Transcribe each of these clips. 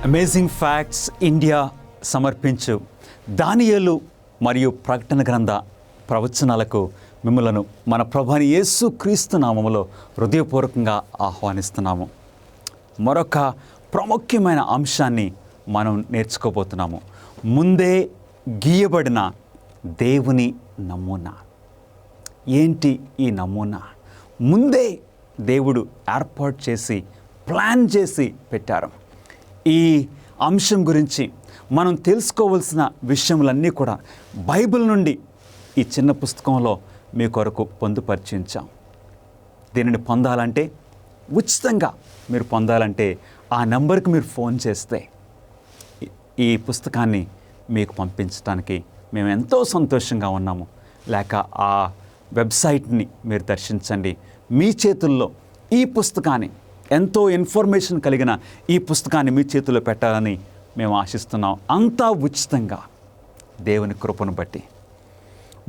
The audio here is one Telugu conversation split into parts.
అమేజింగ్ ఫ్యాక్ట్స్ ఇండియా సమర్పించు దానియేలు మరియు ప్రకటన గ్రంథ ప్రవచనాలకు మిమ్మలను మన ప్రభువైన యేసు క్రీస్తు నామములో హృదయపూర్వకంగా ఆహ్వానిస్తున్నాము. మరొక ప్రాముఖ్యమైన అంశాన్ని మనం నేర్చుకోబోతున్నాము. ముందే గీయబడిన దేవుని నమూనా. ఏంటి ఈ నమూనా? ముందే దేవుడు ఏర్పాటు చేసి ప్లాన్ చేసి పెట్టారు. ఈ అంశం గురించి మనం తెలుసుకోవాల్సిన విషయములన్నీ కూడా బైబిల్ నుండి ఈ చిన్న పుస్తకంలో మీ కొరకు పొందుపరిచించాం. దీనిని పొందాలంటే, ఉచితంగా మీరు పొందాలంటే ఆ నెంబర్కి మీరు ఫోన్ చేస్తే ఈ పుస్తకాన్ని మీకు పంపించడానికి మేము ఎంతో సంతోషంగా ఉన్నాము. లేక ఆ వెబ్సైట్ని మీరు దర్శించండి. మీ చేతుల్లో ఈ పుస్తకాన్ని, ఎంతో ఇన్ఫర్మేషన్ కలిగిన ఈ పుస్తకాన్ని మీ చేతుల్లో పెట్టాలని మేము ఆశిస్తున్నాం. అంతా ఉచితంగా దేవుని కృపను బట్టి.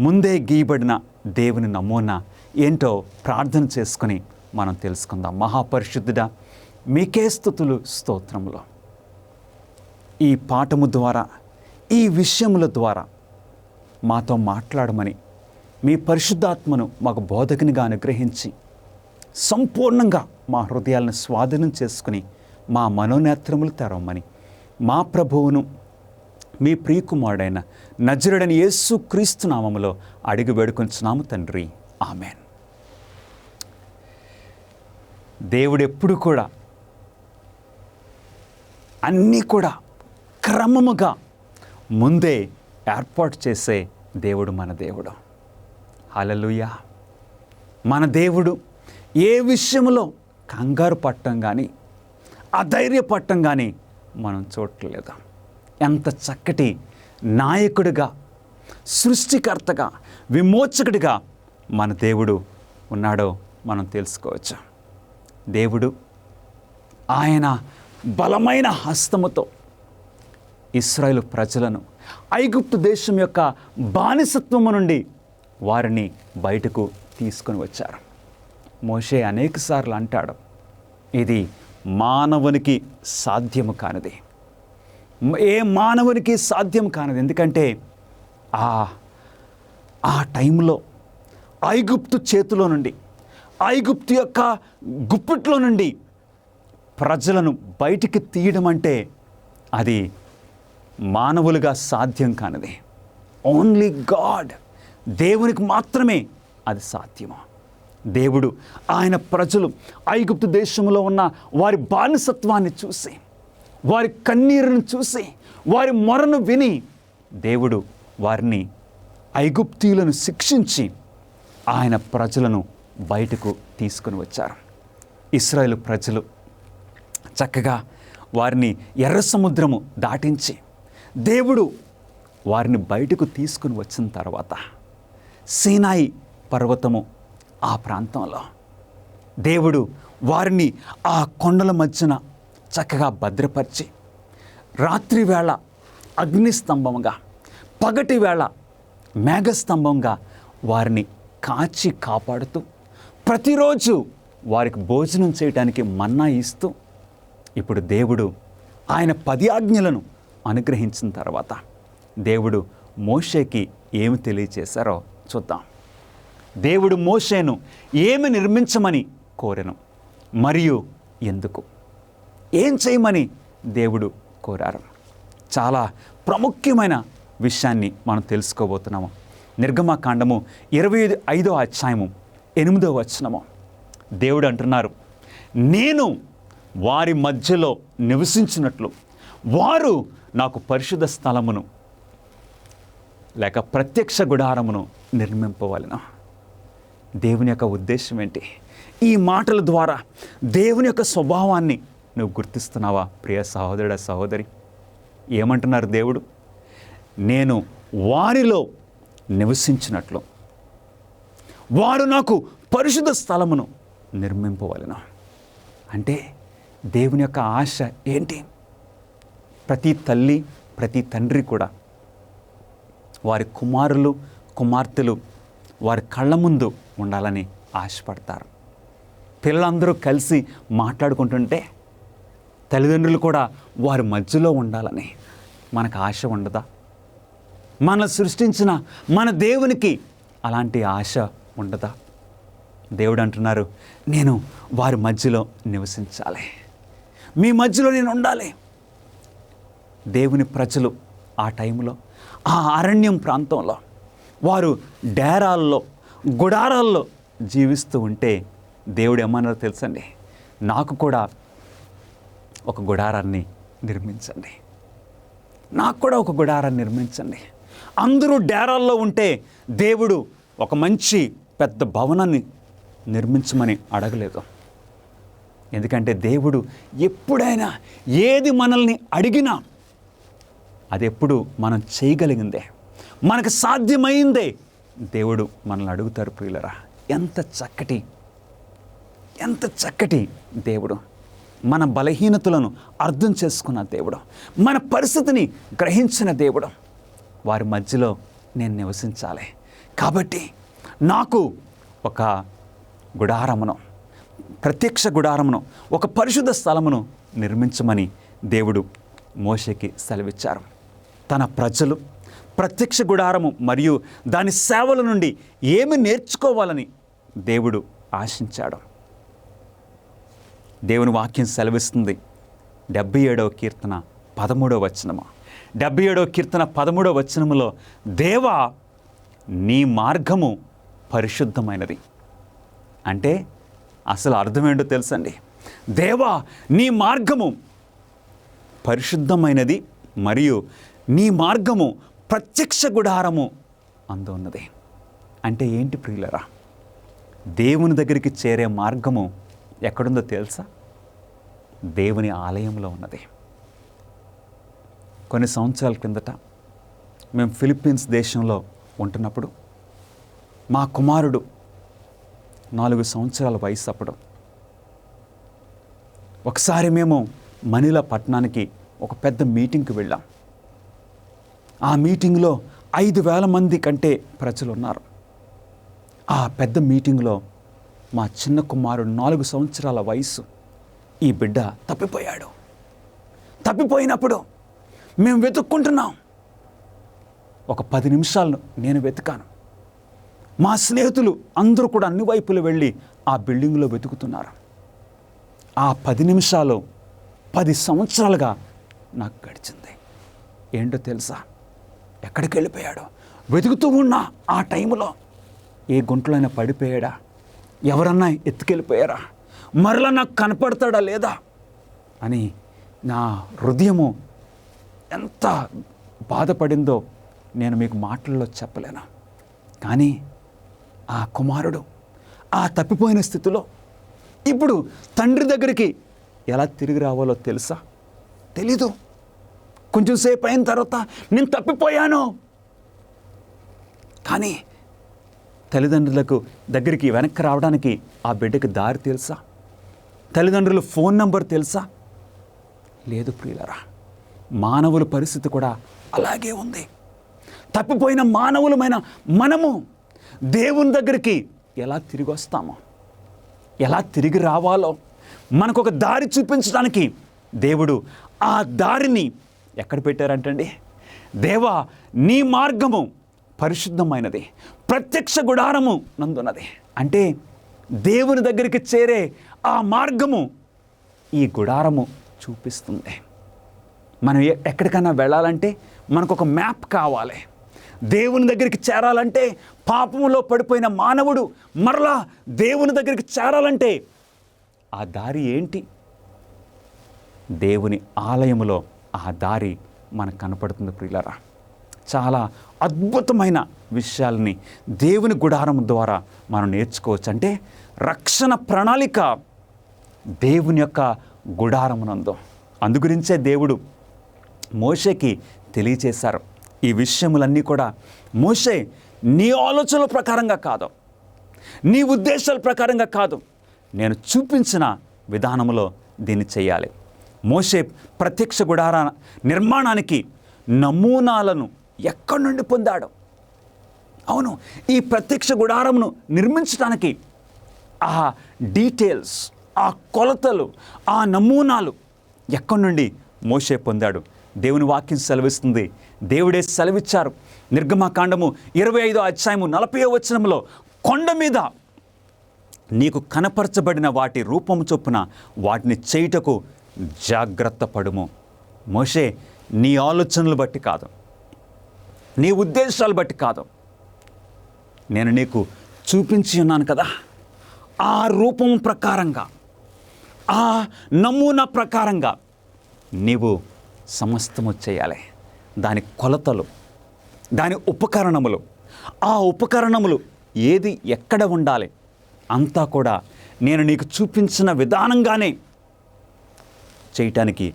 ముందే గీయబడిన దేవుని నమూనా ఏంటో ప్రార్థన చేసుకుని మనం తెలుసుకుందాం. మహాపరిశుద్ధుడా, మీకే స్తుతులు స్తోత్రములు. ఈ పాఠము ద్వారా, ఈ విషయముల ద్వారా మాతో మాట్లాడమని మీ పరిశుద్ధాత్మను మాకు బోధకునిగా అనుగ్రహించి సంపూర్ణంగా మా హృదయాలను స్వాధీనం చేసుకుని మా మనోనేత్రములు తెరవమని మా ప్రభువును మీ ప్రియకుమారుడైన నజరుడైన యేసు క్రీస్తు నామములో అడిగి వేడుకొంచున్నాము తండ్రి. ఆమెన్. దేవుడెప్పుడు కూడా అన్నీ కూడా క్రమముగా ముందే ఏర్పాటు చేసే దేవుడు మన దేవుడు. హల్లెలూయా. మన దేవుడు ఏ విషయంలో కంగారు పట్టం కానీ అధైర్యపట్టం కానీ మనం చూడట్లేదు. ఎంత చక్కటి నాయకుడిగా, సృష్టికర్తగా, విమోచకుడిగా మన దేవుడు ఉన్నాడో మనం తెలుసుకోవచ్చు. దేవుడు ఆయన బలమైన హస్తముతో ఇశ్రాయేలు ప్రజలను ఐగుప్తు దేశం యొక్క బానిసత్వము నుండి వారిని బయటకు తీసుకొని వచ్చారు. మోషే అనేకసార్లు అంటాడు, ఇది మానవునికి సాధ్యము కానిది, ఏ మానవునికి సాధ్యం కానిది. ఎందుకంటే ఆ టైంలో ఐగుప్తు చేతిలో నుండి, ఐగుప్తు యొక్క గుప్పిట్లో నుండి ప్రజలను బయటికి తీయడం అంటే అది మానవులుగా సాధ్యం కానిది. ఓన్లీ గాడ్, దేవునికి మాత్రమే అది సాధ్యము. దేవుడు ఆయన ప్రజలు ఐగుప్తు దేశంలో ఉన్న వారి బానిసత్వాన్ని చూసి, వారి కన్నీరును చూసి, వారి మొరను విని దేవుడు వారిని, ఐగుప్తీయులను శిక్షించి ఆయన ప్రజలను బయటకు తీసుకొని వచ్చారు. ఇశ్రాయేలు ప్రజలు చక్కగా వారిని ఎర్ర సముద్రము దాటించి దేవుడు వారిని బయటకు తీసుకుని వచ్చిన తర్వాత సీనాయి పర్వతము ఆ ప్రాంతంలో దేవుడు వారిని ఆ కొండల మధ్యన చక్కగా భద్రపరిచి, రాత్రి వేళ అగ్నిస్తంభంగా, పగటి వేళ మేఘస్తంభంగా వారిని కాచి కాపాడుతూ, ప్రతిరోజు వారికి భోజనం చేయడానికి మన్నా ఇస్తూ, ఇప్పుడు దేవుడు ఆయన 10 ఆజ్ఞలను అనుగ్రహించిన తర్వాత దేవుడు మోషేకి ఏమి తెలియచేశారో చూద్దాం. దేవుడు మోషేను ఏమి నిర్మించమని కోరెను మరియు ఎందుకు? ఏం చేయమని దేవుడు కోరారు? చాలా ప్రాముఖ్యమైన విషయాన్ని మనం తెలుసుకోబోతున్నాము. నిర్గమకాండము 25వ అధ్యాయము 8వ వచనము. దేవుడు అంటున్నారు, నేను వారి మధ్యలో నివసించినట్లు వారు నాకు పరిశుద్ధ స్థలమును లేక ప్రత్యక్ష గుడారమును నిర్మింపవలెను. దేవుని యొక్క ఉద్దేశం ఏంటి? ఈ మాటల ద్వారా దేవుని యొక్క స్వభావాన్ని నువ్వు గుర్తిస్తున్నావా ప్రియ సహోదరుడ, సహోదరి? ఏమంటున్నారు దేవుడు? నేను వారిలో నివసించినట్లు వారు నాకు పరిశుద్ధ స్థలమును నిర్మింపవలెను. అంటే దేవుని యొక్క ఆశ ఏంటి? ప్రతి తల్లి, ప్రతి తండ్రి కూడా వారి కుమారులు, కుమార్తెలు వారి కళ్ళ ముందు ఉండాలని ఆశపడతారు. పిల్లలందరూ కలిసి మాట్లాడుకుంటుంటే తల్లిదండ్రులు కూడా వారి మధ్యలో ఉండాలని మనకు ఆశ ఉండదా? మన సృష్టించిన మన దేవునికి అలాంటి ఆశ ఉండదా? దేవుడు అంటున్నారు, నేను వారి మధ్యలో నివసించాలి, మీ మధ్యలో నేను ఉండాలి. దేవుని ప్రజలు ఆ టైంలో ఆ అరణ్యం ప్రాంతంలో వారు డేరాల్లో, గుడారాల్లో జీవిస్తూ ఉంటే దేవుడు ఏమన్నారో తెలుసండి? నాకు కూడా ఒక గుడారాన్ని నిర్మించండి, నాకు కూడా ఒక గుడారాన్ని నిర్మించండి. అందరూ డేరాల్లో ఉంటే దేవుడు ఒక మంచి పెద్ద భవనాన్ని నిర్మించమని అడగలేదు. ఎందుకంటే దేవుడు ఎప్పుడైనా ఏది మనల్ని అడిగినా అది ఎప్పుడు మనం చేయగలిగిందే, మనకు సాధ్యమైందే దేవుడు మనల్ని అడుగుతారు. ప్రియులరా, ఎంత చక్కటి దేవుడు! మన బలహీనతలను అర్థం చేసుకున్న దేవుడు, మన పరిస్థితిని గ్రహించిన దేవుడు. వారి మధ్యలో నేను నివసించాలి కాబట్టి నాకు ఒక గుడారమును, ప్రత్యక్ష గుడారమును, ఒక పరిశుద్ధ స్థలమును నిర్మించమని దేవుడు మోషేకి సెలవిచ్చారు. తన ప్రజలు ప్రత్యక్ష గుడారము మరియు దాని సేవల నుండి ఏమి నేర్చుకోవాలని దేవుడు ఆశించాడు. దేవుని వాక్యం సెలవిస్తుంది 77వ కీర్తన 13వ వచనము. 77వ కీర్తన 13వ వచనములో, దేవా నీ మార్గము పరిశుద్ధమైనది. అంటే అసలు అర్థం ఏంటో తెలుసండి? దేవా నీ మార్గము పరిశుద్ధమైనది మరియు నీ మార్గము ప్రత్యక్ష గుడారము అందు ఉన్నది. అంటే ఏంటి ప్రియులరా? దేవుని దగ్గరికి చేరే మార్గము ఎక్కడుందో తెలుసా? దేవుని ఆలయంలో ఉన్నది. కొన్ని సంవత్సరాల కిందట మేము ఫిలిప్పీన్స్ దేశంలో ఉంటున్నప్పుడు మా కుమారుడు 4 సంవత్సరాల వయసు అప్పుడు ఒకసారి మేము మనీలా పట్టణానికి ఒక పెద్ద మీటింగ్కి వెళ్ళాం. ఆ మీటింగ్లో 5,000 మంది కంటే ప్రజలు ఉన్నారు. ఆ పెద్ద మీటింగ్లో మా చిన్న కుమారుడు 4 సంవత్సరాల వయసు ఈ బిడ్డ తప్పిపోయాడు. తప్పిపోయినప్పుడు మేము వెతుక్కుంటున్నాం. ఒక 10 నిమిషాలు నేను వెతికాను. మా స్నేహితులు అందరూ కూడా అన్ని వైపులు వెళ్ళి ఆ బిల్డింగ్లో వెతుకుతున్నారు. ఆ 10 నిమిషాలు 10 సంవత్సరాలుగా నాకు గడిచింది. ఏంటో తెలుసా? ఎక్కడికి వెళ్ళిపోయాడో వెతుకుతూ ఉన్నా ఆ టైంలో ఏ గుంటలైనా పడిపోయాడా, ఎవరన్నా ఎత్తుకెళ్ళిపోయారా, మరలా నాకు కనపడతాడా లేదా అని నా హృదయము ఎంత బాధపడిందో నేను మీకు మాటల్లో చెప్పలేను. కానీ ఆ కుమారుడు ఆ తప్పిపోయిన స్థితిలో ఇప్పుడు తండ్రి దగ్గరికి ఎలా తిరిగి రావాలో తెలుసా? తెలీదు. కొంచెం సేపు అయిన తర్వాత నేను తప్పిపోయాను. కానీ తల్లిదండ్రులకు దగ్గరికి వెనక్కి రావడానికి ఆ బిడ్డకి దారి తెలుసా? తల్లిదండ్రుల ఫోన్ నంబర్ తెలుసా? లేదు ప్రియులరా. మానవుల పరిస్థితి కూడా అలాగే ఉంది. తప్పిపోయిన మానవులమైన మనము దేవుని దగ్గరికి ఎలా తిరిగి వస్తామో, ఎలా తిరిగి రావాలో మనకు ఒక దారి చూపించడానికి దేవుడు ఆ దారిని ఎక్కడ పెట్టారంటండి? దేవా నీ మార్గము పరిశుద్ధమైనది, ప్రత్యక్ష గుడారము నందున్నది. అంటే దేవుని దగ్గరికి చేరే ఆ మార్గము ఈ గుడారము చూపిస్తుంది. మనం ఎక్కడికైనా వెళ్ళాలంటే మనకు ఒక మ్యాప్ కావాలి. దేవుని దగ్గరికి చేరాలంటే, పాపంలో పడిపోయిన మానవుడు మరలా దేవుని దగ్గరికి చేరాలంటే ఆ దారి ఏంటి? దేవుని ఆలయములో ఆ దారి మనకు కనపడుతుంది ప్రియులారా. చాలా అద్భుతమైన విషయాల్ని దేవుని గుడారం ద్వారా మనం నేర్చుకోవచ్చు. అంటే రక్షణ ప్రణాళిక దేవుని యొక్క గుడారమునందు. అందుగురించే దేవుడు మోషేకి తెలియచేశారు. ఈ విషయములన్నీ కూడా మోషే, నీ ఆలోచనల ప్రకారంగా కాదు, నీ ఉద్దేశాల ప్రకారంగా కాదు, నేను చూపించిన విధానంలో దీన్ని చేయాలి. మోషే ప్రత్యక్ష గుడార నిర్మాణానికి నమూనాలను ఎక్కడి నుండి పొందాడు? అవును, ఈ ప్రత్యక్ష గుడారమును నిర్మించడానికి ఆ డీటెయిల్స్, ఆ కొలతలు, ఆ నమూనాలు ఎక్కడి నుండి మోషే పొందాడు? దేవుని వాక్యం సెలవిస్తుంది. దేవుడే సెలవిచ్చారు. నిర్గమకాండము 25వ అధ్యాయము 40వ వచనంలో, కొండ మీద నీకు కనపరచబడిన వాటి రూపము చొప్పున వాటిని చేయుటకు జాగ్రత్త పడుము. మోషే, నీ ఆలోచనలు బట్టి కాదు, నీ ఉద్దేశాలు బట్టి కాదు, నేను నీకు చూపించి ఉన్నాను కదా, ఆ రూపం ప్రకారంగా, ఆ నమూనా ప్రకారంగా నీవు సమస్తము చేయాలి. దాని కొలతలు, దాని ఉపకరణములు, ఆ ఉపకరణములు ఏది ఎక్కడ ఉండాలి అంతా కూడా నేను నీకు చూపించిన విధానంగానే చేయటానికి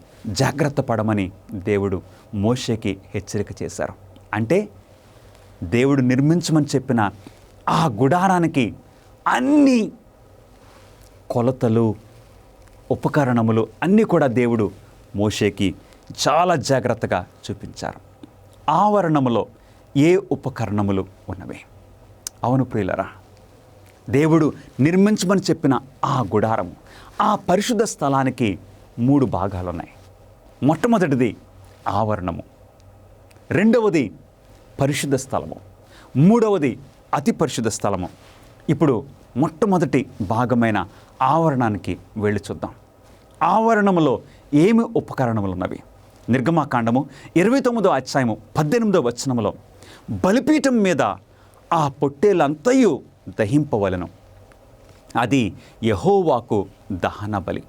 జాగ్రత్త పడమని దేవుడు మోషేకి హెచ్చరిక చేశారు. అంటే దేవుడు నిర్మించమని చెప్పిన ఆ గుడారానికి అన్ని కొలతలు, ఉపకరణములు అన్నీ కూడా దేవుడు మోషేకి చాలా జాగ్రత్తగా చూపించారు. ఆవరణములో ఏ ఉపకరణములు ఉన్నవి? అవును ప్రియులరా, దేవుడు నిర్మించమని చెప్పిన ఆ గుడారము, ఆ పరిశుద్ధ స్థలానికి 3 భాగాలు ఉన్నాయి. మొట్టమొదటిది ఆవరణము, రెండవది పరిశుద్ధ స్థలము, మూడవది అతి పరిశుద్ధ స్థలము. ఇప్పుడు మొట్టమొదటి భాగమైన ఆవరణానికి వెళ్ళి చూద్దాం. ఆవరణములో ఏమి ఉపకరణములు ఉన్నవి? నిర్గమకాండము 29వ అధ్యాయము 18వ వచనములో, బలిపీఠం మీద ఆ పొట్టేలంతయు దహింపవలెను, అది యెహోవాకు దహన బలి.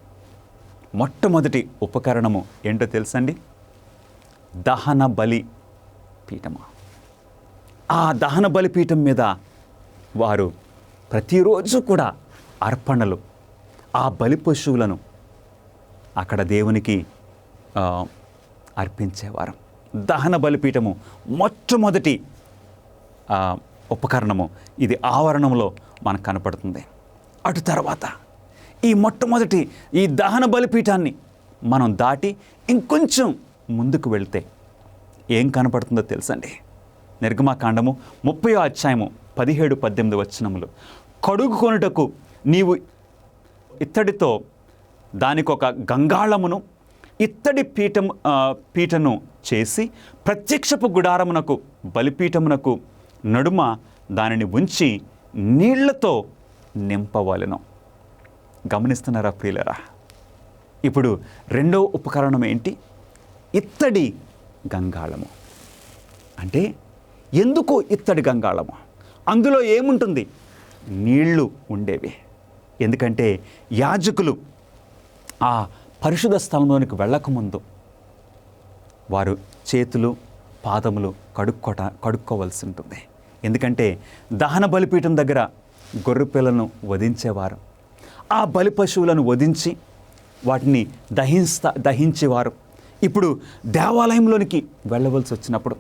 మొట్టమొదటి ఉపకరణము ఏంటో తెలుసండి? దహన బలి పీఠము. ఆ దహన బలి పీఠం మీద వారు ప్రతిరోజు కూడా అర్పణలు, ఆ బలి పశువులను అక్కడ దేవునికి అర్పించేవారు. దహన బలిపీఠము మొట్టమొదటి ఉపకరణము. ఇది ఆవరణంలో మనకు కనపడుతుంది. అటు తర్వాత ఈ మొట్టమొదటి ఈ దహన బలిపీఠాన్ని మనం దాటి ఇంకొంచెం ముందుకు వెళ్తే ఏం కనపడుతుందో తెలుసండి? నిర్గమకాండము 30వ అధ్యాయము 17-18 వచనములు, కడుగుకొనుటకు నీవు ఇత్తడితో దానికొక గంగాళమును, ఇత్తడి పీటను చేసి ప్రత్యక్షపు గుడారమునకు బలిపీఠమునకు నడుమ దానిని ఉంచి నీళ్లతో నింపవలెను. గమనిస్తున్నారా ప్రియులరా? ఇప్పుడు రెండవ ఉపకరణం ఏంటి? ఇత్తడి గంగాళము. అంటే ఎందుకు ఇత్తడి గంగాళము? అందులో ఏముంటుంది? నీళ్లు ఉండేవి. ఎందుకంటే యాజకులు ఆ పరిశుద్ధ స్థలంలోనికి వెళ్ళకముందు వారు చేతులు, పాదములు కడుక్కోవలసి ఉంటుంది. ఎందుకంటే దహన బలిపీఠం దగ్గర గొర్రెపిల్లను వధించేవారు. ఆ బలి పశువులను వధించి వాటిని దహించేవారు. ఇప్పుడు దేవాలయంలోనికి వెళ్ళవలసి వచ్చినప్పుడు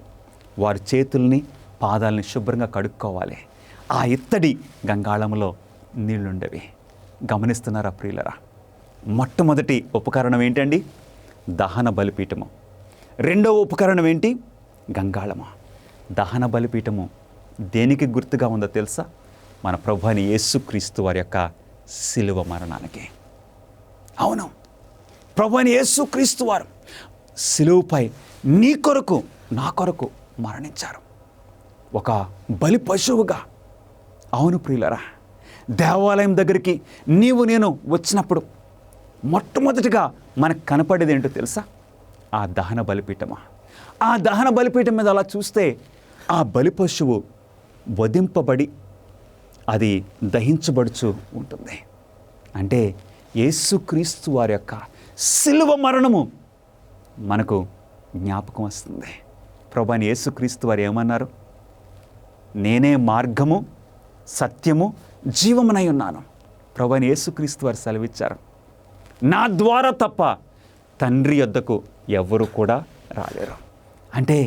వారి చేతుల్ని, పాదాలని శుభ్రంగా కడుక్కోవాలి. ఆ ఇత్తడి గంగాళములో నీళ్లుండేవి. గమనిస్తున్నారా ప్రియులరా? మొట్టమొదటి ఉపకరణం ఏంటండి? దహన బలిపీఠము. రెండవ ఉపకరణం ఏంటి? గంగాళము. దహన బలిపీఠము దేనికి గుర్తుగా ఉందో తెలుసా? మన ప్రభు అయిన యేసుక్రీస్తు వారి యొక్క శిలువ మరణానికి. అవును, ప్రభు అయిన యేసుక్రీస్తు వారు శిలువపై నీ కొరకు, నా కొరకు మరణించారు, ఒక బలి పశువుగా. అవును ప్రియులరా, దేవాలయం దగ్గరికి నీవు నేను వచ్చినప్పుడు మొట్టమొదటిగా మనకు కనపడేది ఏంటో తెలుసా? ఆ దహన బలిపీఠము. ఆ దహన బలిపీఠం మీద అలా చూస్తే ఆ బలి పశువు వధింపబడి అది దహించబడుచు ఉంటుంది. అంటే యేసుక్రీస్తు వారి యొక్క శిలువ మరణము మనకు జ్ఞాపకం వస్తుంది. ప్రభువైన యేసుక్రీస్తు వారు ఏమన్నారు? నేనే మార్గము, సత్యము, జీవమునై ఉన్నాను. ప్రభువైన యేసుక్రీస్తు వారు సెలవిచ్చారు, నా ద్వారా తప్ప తండ్రి యొద్దకు ఎవ్వరు కూడా రాలేరు. అంటే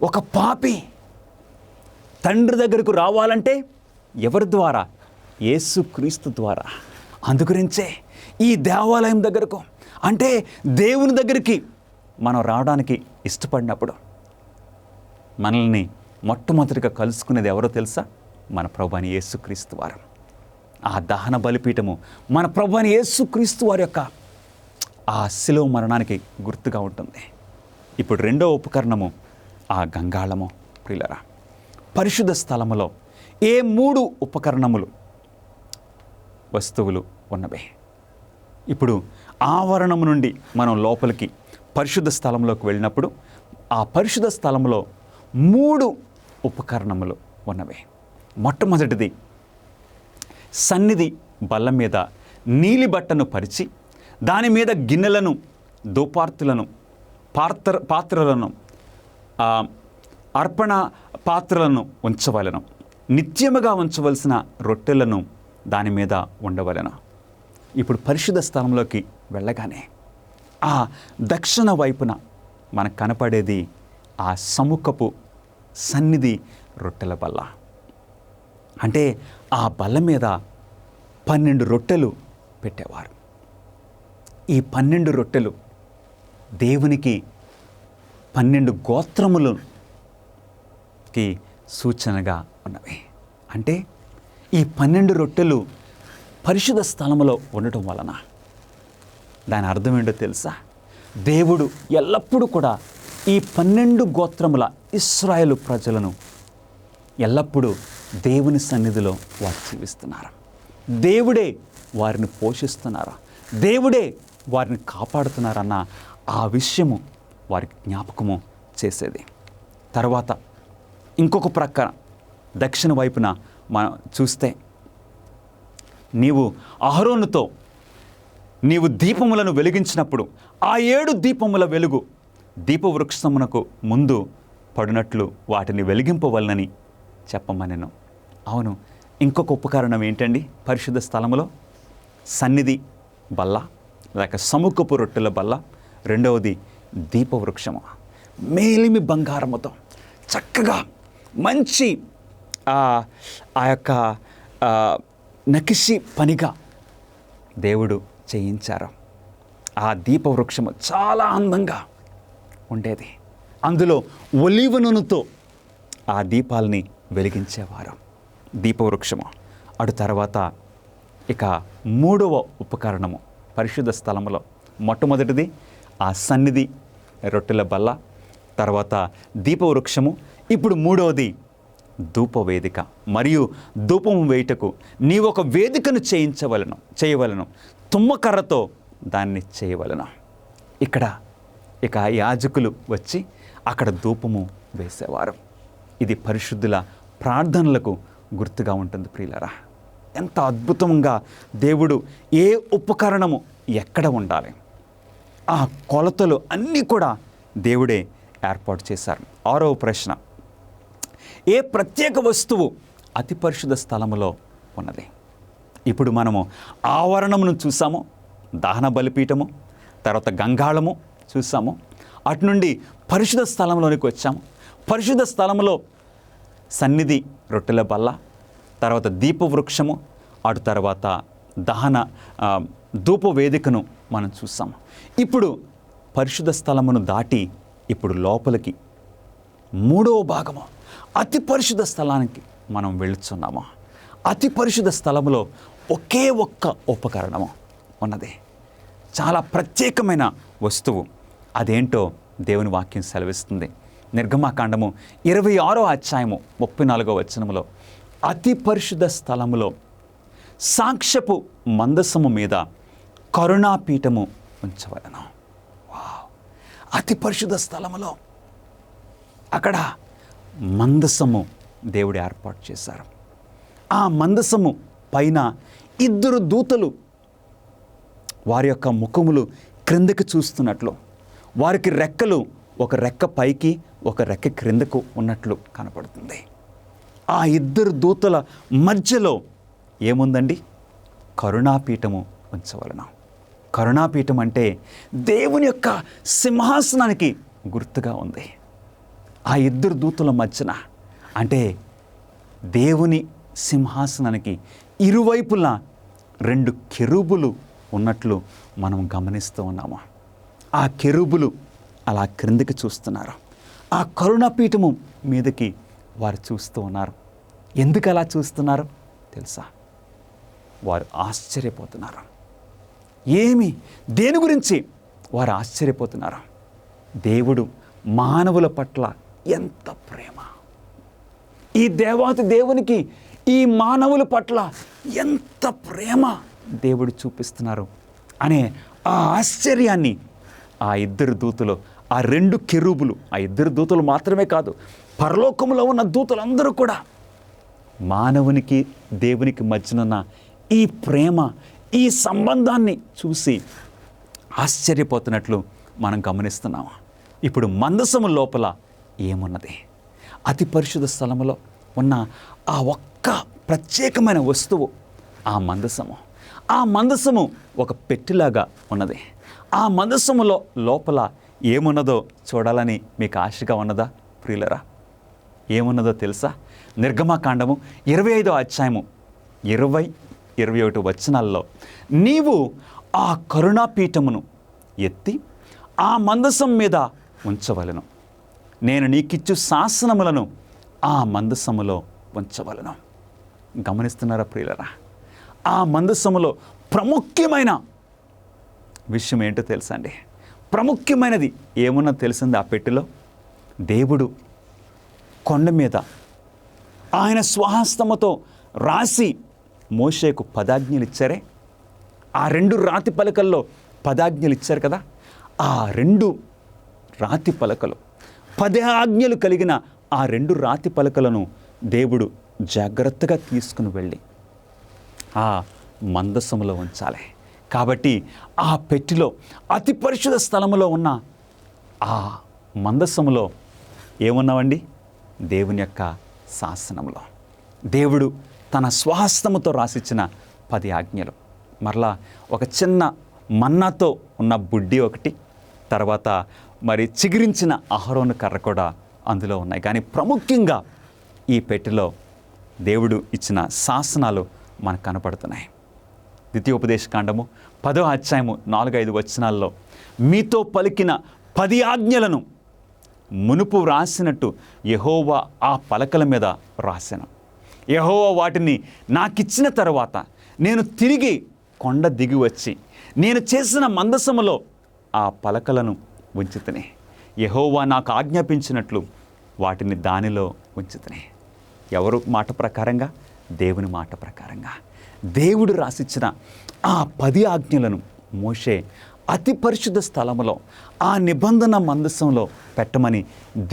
ఒక పాపి తండ్రి దగ్గరకు రావాలంటే ఎవరి ద్వారా? యేసుక్రీస్తు ద్వారా. అందుగురించే ఈ దేవాలయం దగ్గరకు, అంటే దేవుని దగ్గరికి మనం రావడానికి ఇష్టపడినప్పుడు మనల్ని మొట్టమొదటిగా కలుసుకునేది ఎవరో తెలుసా? మన ప్రభువైన యేసుక్రీస్తు వారు. ఆ దహన బలిపీఠము మన ప్రభువైన యేసుక్రీస్తు వారి యొక్క ఆ శిలువ మరణానికి గుర్తుగా ఉంటుంది. ఇప్పుడు రెండో ఉపకరణము ఆ గంగాళము. ప్రియులరా, పరిశుద్ధ స్థలములో ఏ 3 ఉపకరణములు వస్తువులు ఉన్నవే? ఇప్పుడు ఆవరణము నుండి మనం లోపలికి పరిశుద్ధ స్థలంలోకి వెళ్ళినప్పుడు ఆ పరిశుద్ధ స్థలంలో 3 ఉపకరణములు ఉన్నవే. మొట్టమొదటిది, సన్నిధి బల్ల మీద నీలి బట్టను పరిచి దాని మీద గిన్నెలను, ధూపార్తులను, పాత్రలను, అర్పణ పాత్రలను ఉంచవలెను. నిత్యముగా ఉంచవలసిన రొట్టెలను దాని మీద ఉండవలెను. ఇప్పుడు పరిశుద్ధ స్థలంలోకి వెళ్ళగానే ఆ దక్షిణ వైపున మనకు కనపడేది ఆ సముఖపు సన్నిధి రొట్టెల బల్ల. అంటే ఆ బల్ల మీద 12 రొట్టెలు పెట్టేవారు. ఈ 12 రొట్టెలు దేవునికి 12 గోత్రములకి సూచనగా ఉన్నవి. అంటే ఈ 12 రొట్టెలు పరిశుద్ధ స్థలములో ఉండటం వలన దాని అర్థం ఏంటో తెలుసా? దేవుడు ఎల్లప్పుడూ కూడా ఈ 12 గోత్రముల ఇశ్రాయేలు ప్రజలను ఎల్లప్పుడూ దేవుని సన్నిధిలో వారు జీవిస్తున్నారు. దేవుడే వారిని పోషిస్తున్నారు, దేవుడే వారిని కాపాడుతున్నారన్న ఆ విషయము వారికి జ్ఞాపకము చేసేది. తర్వాత ఇంకొక ప్రక్క దక్షిణ వైపున మనం చూస్తే, నీవు అహరోనుతో నీవు దీపములను వెలిగించినప్పుడు ఆ 7 దీపముల వెలుగు దీపవృక్షమునకు ముందు పడినట్లు వాటిని వెలిగింపవలనని చెప్పమనెను. అవును, ఇంకొక ఉపకరణం ఏంటండి పరిశుద్ధ స్థలములో? సన్నిధి బల్ల లేక సముఖపు రొట్టెల బల్ల. రెండవది దీపవృక్షము. మేలిమి బంగారముతో చక్కగా మంచి ఆ యొక్క నకిషి పనిగా దేవుడు చేయించారు. ఆ దీపవృక్షము చాలా అందంగా ఉండేది. అందులో ఒలీవ నూనెతో ఆ దీపాలని వెలిగించేవారు. దీపవృక్షము. అటు తర్వాత ఇక 3వ ఉపకరణము పరిశుద్ధ స్థలములో మొట్టమొదటిది ఆ సన్నిధి రొట్టెల బల్ల, తర్వాత దీపవృక్షము. ఇప్పుడు 3వది ధూపవేదిక. మరియు ధూపము వేయుటకు నీవు ఒక వేదికను చేయవలను, తుమ్మకర్రతో దాన్ని చేయవలను. ఇక యాజకులు వచ్చి అక్కడ ధూపము వేసేవారు. ఇది పరిశుద్ధుల ప్రార్థనలకు గుర్తుగా ఉంటుంది. ప్రియులారా, ఎంత అద్భుతంగా దేవుడు ఏ ఉపకరణము ఎక్కడ ఉండాలి, ఆ కొలతలు అన్నీ కూడా దేవుడే ఏర్పాటు చేశారు. 6వ ప్రశ్న, ఏ ప్రత్యేక వస్తువు అతి పరిశుద్ధ స్థలములో ఉన్నది? ఇప్పుడు మనము ఆవరణమును చూసాము, దహన బలిపీఠము, తర్వాత గంగాళము చూసాము. అటు నుండి పరిశుద్ధ స్థలంలోనికి వచ్చాము. పరిశుద్ధ స్థలంలో సన్నిధి రొట్టెల బల్ల, తర్వాత దీపవృక్షము, అటు తర్వాత దహన ధూప వేదికను మనం చూసాము. ఇప్పుడు పరిశుద్ధ స్థలమును దాటి ఇప్పుడు లోపలికి 3వ భాగము అతి పరిశుద్ధ స్థలానికి మనం వెళుతున్నాము. అతి పరిశుద్ధ స్థలములో ఒకే ఒక్క ఉపకరణము ఉన్నది, చాలా ప్రత్యేకమైన వస్తువు. అదేంటో దేవుని వాక్యం సెలవిస్తుంది. నిర్గమాకాండము 26వ అధ్యాయము 34వ వచనములో, అతి పరిశుద్ధ స్థలములో సాక్ష్యపు మందసము మీద కరుణాపీఠము ఉంచవలెను. వావ్! అతి పరిశుద్ధ స్థలములో అక్కడ మందసము దేవుడు ఏర్పాటు చేశారు. ఆ మందసము పైన 2 దూతలు వారి యొక్క ముఖములు క్రిందకి చూస్తున్నట్లు, వారికి రెక్కలు, ఒక రెక్క పైకి ఒక రెక్క క్రిందకు ఉన్నట్లు కనపడుతుంది. ఆ 2 దూతల మధ్యలో ఏముందండి? కరుణాపీఠము ఉంచవలెను. కరుణాపీఠం అంటే దేవుని యొక్క సింహాసనానికి గుర్తుగా ఉంది. ఆ 2 దూతల మధ్యన అంటే దేవుని సింహాసనానికి ఇరువైపులా 2 కెరూబులు ఉన్నట్లు మనం గమనిస్తూ ఉన్నాము. ఆ కెరూబులు అలా క్రిందికి చూస్తున్నారు. ఆ కరుణాపీఠము మీదకి వారు చూస్తూ ఉన్నారు. ఎందుకు అలా చూస్తున్నారు తెలుసా? వారు ఆశ్చర్యపోతున్నారు. దేని గురించి వారు ఆశ్చర్యపోతున్నారు? దేవుడు మానవుల పట్ల ఎంత ప్రేమ, ఈ దేవాతి దేవునికి ఈ మానవుల పట్ల ఎంత ప్రేమ దేవుడు చూపిస్తున్నారు అనే ఆ ఆశ్చర్యాన్ని ఆ 2 దూతలు, ఆ 2 కెరూబులు, ఆ 2 దూతలు మాత్రమే కాదు, పరలోకములో ఉన్న దూతలందరూ కూడా మానవునికి దేవునికి మధ్యనున్న ఈ ప్రేమ, ఈ సంబంధాన్ని చూసి ఆశ్చర్యపోతున్నట్లు మనం గమనిస్తున్నాము. ఇప్పుడు మందసము లోపల ఏమున్నది? అతి పరిశుద్ధ స్థలములో ఉన్న ఆ ఒక్క ప్రత్యేకమైన వస్తువు ఆ మందసము. ఆ మందసము ఒక పెట్టెలాగా ఉన్నది. ఆ మందసములో లోపల ఏమున్నదో చూడాలని మీకు ఆశగా ఉన్నదా ప్రియులరా? ఏమున్నదో తెలుసా? నిర్గమకాండము 25వ అధ్యాయము 20-21 వచనాల్లో, నీవు ఆ కరుణాపీఠమును ఎత్తి ఆ మందసం మీద ఉంచవలెను, నేను నీకిచ్చు శాసనములను ఆ మందసములో ఉంచవలెను. గమనిస్తున్నారా ప్రియులరా? ఆ మందసములో ప్రాముఖ్యమైన విషయం ఏంటో తెలుసా అండి? ప్రాముఖ్యమైనది ఏమన్నా తెలిసింది? ఆ పెట్టెలో దేవుడు కొండ మీద ఆయన స్వహస్తముతో రాసి మోషేకు 10 ఆజ్ఞలు ఇచ్చారే, ఆ 2 రాతి పలకల్లో 10 ఆజ్ఞలు ఇచ్చారు కదా, ఆ 2 రాతి పలకలు, 10 ఆజ్ఞలు కలిగిన ఆ 2 రాతి పలకలను దేవుడు జాగ్రత్తగా తీసుకుని వెళ్ళి ఆ మందసములో ఉంచాలి. కాబట్టి ఆ పెట్టెలో అతి పరిశుద్ధ స్థలములో ఉన్న ఆ మందసములో ఏమున్నావండి? దేవుని యొక్క శాసనములో దేవుడు తన స్వహస్తముతో రాసిచ్చిన 10 ఆజ్ఞలు. మరలా ఒక చిన్న మన్నాతో ఉన్న బుడ్డి ఒకటి, తర్వాత మరి చిగిరించిన అహరోను కర్ర కూడా అందులో ఉన్నాయి. కానీ ప్రాముఖ్యంగా ఈ పెట్టెలో దేవుడు ఇచ్చిన శాసనాలు మనకు కనపడుతున్నాయి. ద్వితీయోపదేశకాండము 10వ అధ్యాయము 4-5 వచనాల్లో, మీతో పలికిన 10 ఆజ్ఞలను మునుపు రాసినట్టు యెహోవా ఆ పలకల మీద రాశాను. యెహోవా వాటిని నాకిచ్చిన తర్వాత నేను తిరిగి కొండ దిగి వచ్చి నేను చేసిన మందసములో ఆ పలకలను ఉంచుతనే. యెహోవా నాకు ఆజ్ఞాపించినట్లు వాటిని దానిలో ఉంచుతనే. ఎవరు మాట ప్రకారంగా? దేవుని మాట ప్రకారంగా దేవుడు రాసిచ్చిన ఆ 10 ఆజ్ఞలను మోషే అతి పరిశుద్ధ స్థలములో ఆ నిబంధన మందసంలో పెట్టమని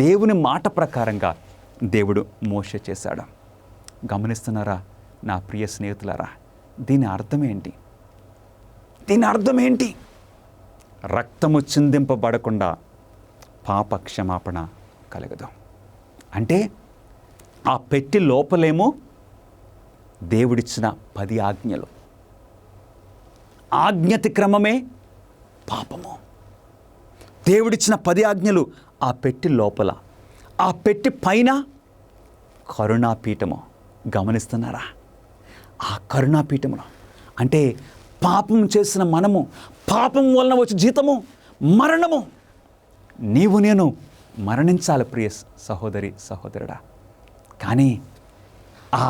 దేవుని మాట ప్రకారంగా దేవుడు మోషే చేశాడు. గమనిస్తున్నారా నా ప్రియ స్నేహితులారా? దీని అర్థం ఏంటి? దీని అర్థం ఏంటి? రక్తము చిందింపబడకుండా పాప క్షమాపణ కలగదు. అంటే ఆ పెట్టి లోపలేమో దేవుడిచ్చిన 10 ఆజ్ఞలు, ఆజ్ఞాతిక్రమమే పాపము. దేవుడిచ్చిన 10 ఆజ్ఞలు ఆ పెట్టి లోపల, ఆ పెట్టి పైన కరుణాపీఠము. గమనిస్తున్నారా? ఆ కరుణాపీఠములో అంటే పాపం చేసిన మనము, పాపం వలన వచ్చే జీతము మరణము. నీవు నేను మరణించాలి ప్రియ సహోదరి సహోదరుడా. కానీ ఆ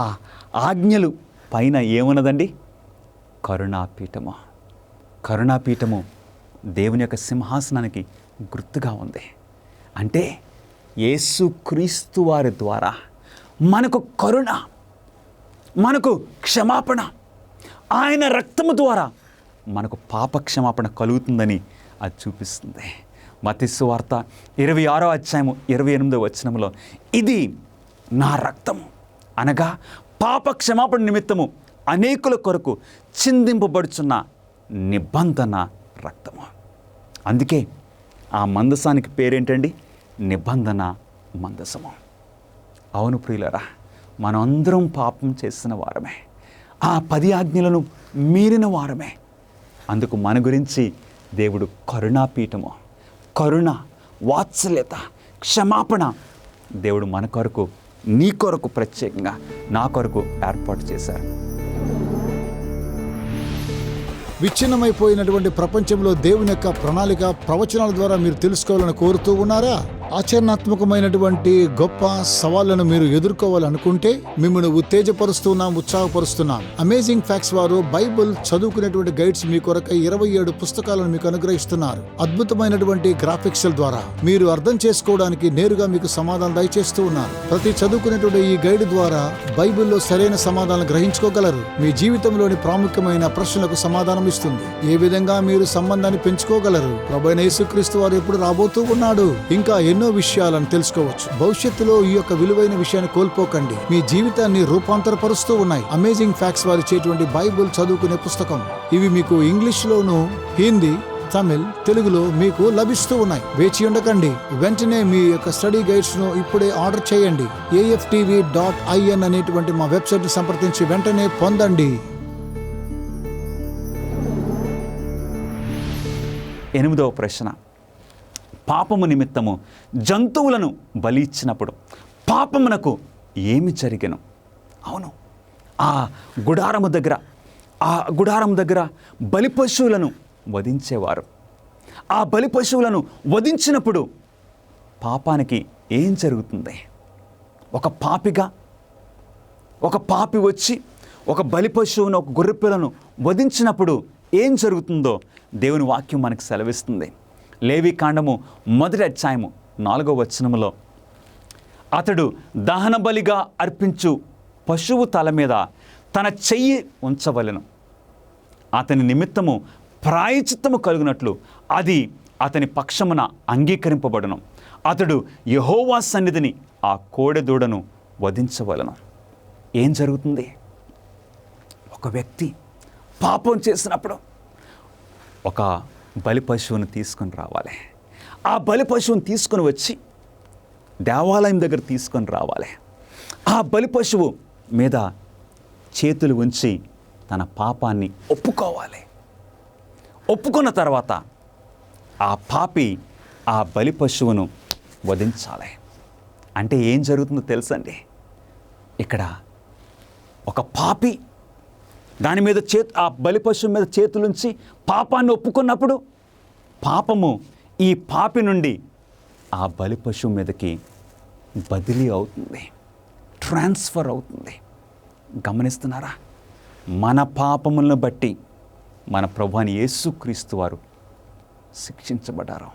ఆజ్ఞలు పైన ఏమున్నదండి? కరుణాపీఠము. కరుణాపీఠము దేవుని యొక్క సింహాసనానికి గుర్తుగా ఉంది. అంటే యేసుక్రీస్తు వారి ద్వారా మనకు కరుణ, మనకు క్షమాపణ, ఆయన రక్తము ద్వారా మనకు పాపక్షమాపణ కలుగుతుందని అది చూపిస్తుంది. మత్తయి సువార్త 26వ అధ్యాయము 28వ వచనంలో ఇది నా రక్తము అనగా పాప క్షమాపణ నిమిత్తము అనేకుల కొరకు చిందింపబడుచున్న నిబంధన రక్తము. అందుకే ఆ మందసానికి పేరేంటండి? నిబంధన మందసము. అవును ప్రియులరా, మనమందరం పాపం చేసిన వారమే, ఆ 10 ఆజ్ఞలను మీరిన వారమే. అందుకు మన గురించి దేవుడు కరుణాపీఠము, కరుణ, వాత్సల్యత, క్షమాపణ దేవుడు మన కొరకు, నీ కొరకు ప్రత్యేకంగా నా కొరకు ఏర్పాటు చేశారు. విచ్ఛిన్నమైపోయినటువంటి ప్రపంచంలో దేవుని యొక్క ప్రణాళిక ప్రవచనాల ద్వారా మీరు తెలుసుకోవాలని కోరుతూ ఉన్నారా? ఆచరణాత్మకమైనటువంటి గొప్ప సవాళ్లను మీరు ఎదుర్కోవాలనుకుంటే మిమ్మల్ని ఉత్తేజపరుస్తున్నాం, ఉత్సాహపరుస్తున్నాం. అమేజింగ్ ఫ్యాక్ట్స్ వారు బైబిల్ చదువుకునేటువంటి గైడ్స్ మీ కొరకై 27 పుస్తకాలను మీకు అనుగ్రహిస్తున్నారు. అద్భుతమైనటువంటి గ్రాఫిక్స్ ద్వారా మీరు అర్థం చేసుకోవడానికి నేరుగా మీకు సమాధానం దయచేస్తూ ఉన్నారు. ప్రతి చదువుకునేటువంటి ఈ గైడ్ ద్వారా బైబిల్లో సరైన సమాధానం గ్రహించుకోగలరు. మీ జీవితంలోని ప్రాముఖ్యమైన ప్రశ్నలకు సమాధానం ఇస్తుంది. ఏ విధంగా మీరు సంబంధాన్ని పెంచుకోగలరు, ప్రభువైన యేసుక్రీస్తు వారు ఎప్పుడు రాబోతూ ఉన్నాడు, ఇంకా ఎన్నో విషయాలను తెలుసుకోవచ్చు. భవిష్యత్తులో ఈ యొక్క విలువైన విషయాన్ని కోల్పోకండి. మీ జీవితాన్ని రూపాంతరపరుస్తూ ఉన్నాయి అమేజింగ్ ఫ్యాక్ట్స్ వారు ఇచ్చేటువంటి బైబిల్ చదువుకునే పుస్తకం. ఇవి మీకు ఇంగ్లీష్ లోను, హిందీ, తమిళ్, తెలుగులో మీకు లభిస్తూ ఉన్నాయి. వేచి ఉండకండి, వెంటనే మీ యొక్క స్టడీ గైడ్స్ ను ఇప్పుడే ఆర్డర్ చేయండి. AFTV.in అనేటువంటి మా వెబ్సైట్ ని సంప్రదించి వెంటనే పొందండి. 8వ ప్రశ్న, పాపము నిమిత్తము జంతువులను బలి ఇచ్చినప్పుడు పాపమునకు ఏమి జరిగెను? అవును, ఆ గుడారము దగ్గర బలి పశువులను వధించేవారు. ఆ బలి పశువులను వధించినప్పుడు పాపానికి ఏం జరుగుతుంది? ఒక పాపి వచ్చి ఒక బలి పశువును, ఒక గొర్రెపిల్లను వధించినప్పుడు ఏం జరుగుతుందో దేవుని వాక్యం మనకు సెలవిస్తుంది. లేవీకాండము 1వ అధ్యాయము 4వ వచనములో, అతడు దహన బలిగా అర్పించు పశువు తల మీద తన చెయ్యి ఉంచవలెను. అతని నిమిత్తము ప్రాయశ్చిత్తము కలుగునట్లు అది అతని పక్షమున అంగీకరింపబడును. అతడు యెహోవా సన్నిధిని ఆ కోడెదూడను వధించవలెను. ఏం జరుగుతుంది? ఒక వ్యక్తి పాపం చేసినప్పుడు ఒక బలి పశువును తీసుకొని రావాలి. ఆ బలి పశువును తీసుకొని వచ్చి దేవాలయం దగ్గర తీసుకొని రావాలి. ఆ బలి పశువు మీద చేతులు ఉంచి తన పాపాన్ని ఒప్పుకోవాలి. ఒప్పుకున్న తర్వాత ఆ పాపి ఆ బలి పశువును వధించాలి. అంటే ఏం జరుగుతుందో తెలుసండి? ఇక్కడ ఒక పాపి దాని మీద ఆ బలి పశువు మీద చేతులుంచి పాపాన్ని ఒప్పుకున్నప్పుడు పాపము ఈ పాపి నుండి ఆ బలి పశువు మీదకి బదిలీ అవుతుంది, ట్రాన్స్ఫర్ అవుతుంది. గమనిస్తున్నారా? మన పాపములను బట్టి మన ప్రభువైన యేసుక్రీస్తు వారు శిక్షించబడ్డారు,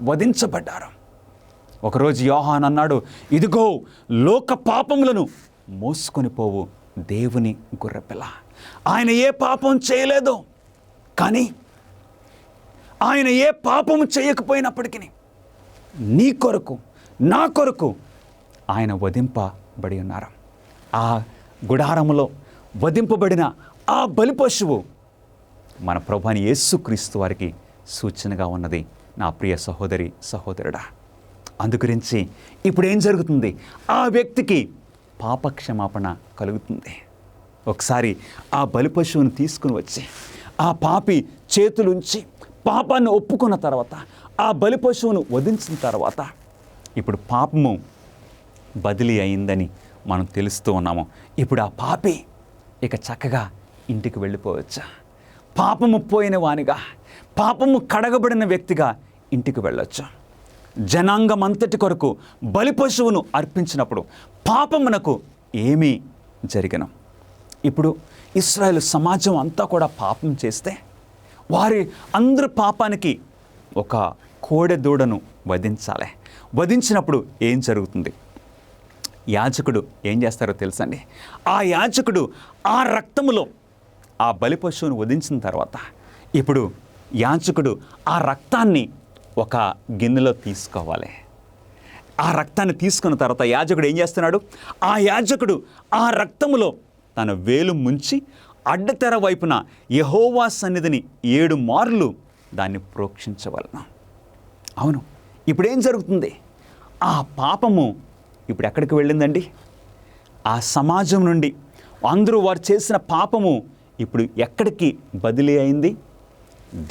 వధించబడ్డారు. ఒకరోజు యోహాను అన్నాడు, ఇదిగో లోక పాపములను మోసుకొని పోవు దేవుని గొర్రెపిల్ల. ఆయన ఏ పాపం చేయలేదు, కానీ ఆయన ఏ పాపము చేయకపోయినప్పటికీ నీ కొరకు, నా కొరకు ఆయన వధింపబడి ఉన్నారు. ఆ గుడారములో వధింపబడిన ఆ బలి పశువు మన ప్రభువైన యేసుక్రీస్తు వారికి సూచనగా ఉన్నది. నా ప్రియ సహోదరి, సహోదరుడా, అందుగురించి ఇప్పుడు ఏం జరుగుతుంది? ఆ వ్యక్తికి పాపక్షమాపణ కలుగుతుంది. ఒకసారి ఆ బలి పశువును తీసుకుని వచ్చి ఆ పాపి చేతులుంచి పాపాన్ని ఒప్పుకున్న తర్వాత ఆ బలి పశువును వధించిన తర్వాత ఇప్పుడు పాపము బదిలీ అయిందని మనం తెలుస్తూ ఉన్నాము. ఇప్పుడు ఆ పాపి ఇక చక్కగా ఇంటికి వెళ్ళిపోవచ్చు. పాపము పోయిన వానిగా, పాపము కడగబడిన వ్యక్తిగా ఇంటికి వెళ్ళొచ్చు. జనాంగం అంతటి కొరకు బలి పశువును అర్పించినప్పుడు పాపమునకు ఏమీ జరిగను. ఇప్పుడు ఇశ్రాయేలు సమాజం అంతా కూడా పాపం చేస్తే వారి అందరి పాపానికి ఒక కోడె దూడను వధించాలి. వధించినప్పుడు ఏం జరుగుతుంది? యాజకుడు ఏం చేస్తారో తెలుసండి? ఆ యాజకుడు ఆ రక్తములో ఆ బలి పశువును వధించిన తర్వాత ఇప్పుడు యాజకుడు ఆ రక్తాన్ని ఒక గిన్నెలో తీసుకోవాలి. ఆ రక్తాన్ని తీసుకున్న తర్వాత యాజకుడు ఏం చేస్తున్నాడు? ఆ యాజకుడు ఆ రక్తములో తన వేలు ముంచి అడ్డతెర వైపున యెహోవా సన్నిధిని 7 మార్లు దాన్ని ప్రోక్షించవలెను. అవును, ఇప్పుడు ఏం జరుగుతుంది? ఆ పాపము ఇప్పుడు ఎక్కడికి వెళ్ళిందండి? ఆ సమాజం నుండి అందరూ వారు చేసిన పాపము ఇప్పుడు ఎక్కడికి బదిలీ అయింది?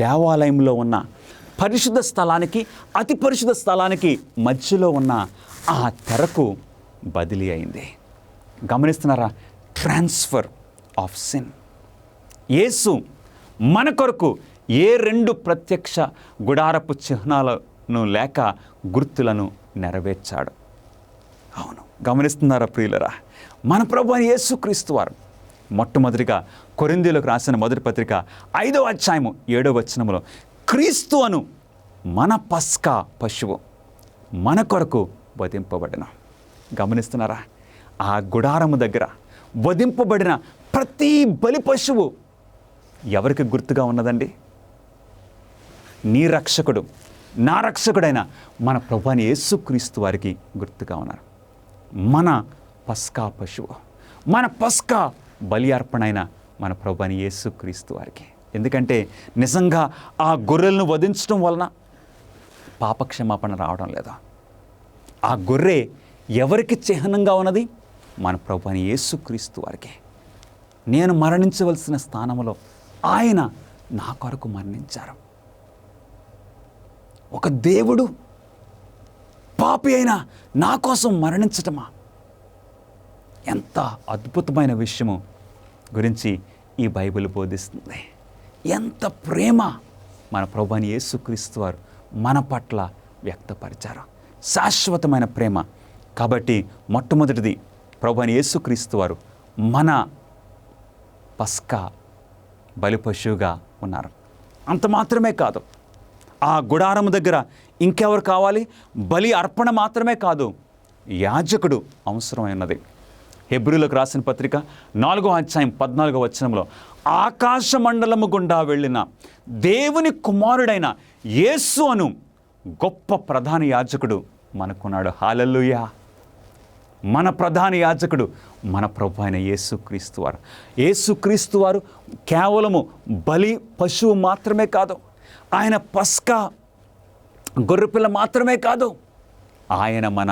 దేవాలయంలో ఉన్న పరిశుద్ధ స్థలానికి, అతి పరిశుద్ధ స్థలానికి మధ్యలో ఉన్న ఆ తెరకు బదిలీ అయింది. గమనిస్తున్నారా? Transfer of sin. యేసు మన కొరకు ఏ 2 ప్రత్యక్ష గుడారపు చిహ్నాలను లేక గుర్తులను నెరవేర్చాడు. అవును, గమనిస్తున్నారా ప్రియులరా? మన ప్రభువైన యేసుక్రీస్తు వారు మొట్టమొదటిగా కొరింథీయులకు రాసిన మొదటి పత్రిక 5వ అధ్యాయము 7వ వచనములో క్రీస్తు అను మన పస్కా పశువు మన కొరకు వధింపబడిన. గమనిస్తున్నారా? ఆ గుడారము దగ్గర వధింపబడిన ప్రతి బలి పశువు ఎవరికి గుర్తుగా ఉన్నదండి? నీ రక్షకుడు, నా రక్షకుడైన మన ప్రభువైన యేసుక్రీస్తు వారికి గుర్తుగా ఉన్నారు. మన పస్కా పశువు, మన పస్కా బలి అర్పణైన మన ప్రభువైన యేసుక్రీస్తు వారికి. ఎందుకంటే నిజంగా ఆ గొర్రెలను వధించడం వలన పాపక్షమాపణ రావడం లేదు. ఆ గొర్రె ఎవరికి చిహ్నంగా ఉన్నది? మన ప్రభువైన యేసుక్రీస్తు వారికి. నేను మరణించవలసిన స్థానంలో ఆయన నా కొరకు మరణించారు. ఒక దేవుడు పాపి అయిన నా కోసం మరణించటమా? ఎంత అద్భుతమైన విషయము గురించి ఈ బైబిల్ బోధిస్తుంది. ఎంత ప్రేమ మన ప్రభువైన యేసుక్రీస్తు వారు మన పట్ల వ్యక్తపరిచారు. శాశ్వతమైన ప్రేమ. కాబట్టి మొట్టమొదటిది ప్రభువైన యేసుక్రీస్తు వారు మన పస్కా బలి పశువుగా ఉన్నారు. అంత మాత్రమే కాదు, ఆ గుడారము దగ్గర ఇంకెవరు కావాలి? బలి అర్పణ మాత్రమే కాదు, యాజకుడు అవసరమైనది. హెబ్రీయులకు రాసిన పత్రిక 4వ అధ్యాయం 14వ వచనంలో ఆకాశ మండలము గుండా వెళ్ళిన దేవుని కుమారుడైన యేసు అను గొప్ప ప్రధాన యాజకుడు మనకున్నాడు. హల్లెలూయా! మన ప్రధాన యాజకుడు మన ప్రభువైన యేసుక్రీస్తు వారు. యేసుక్రీస్తు వారు కేవలము బలి పశువు మాత్రమే కాదు, ఆయన పస్కా గొర్రెపిల్ల మాత్రమే కాదు, ఆయన మన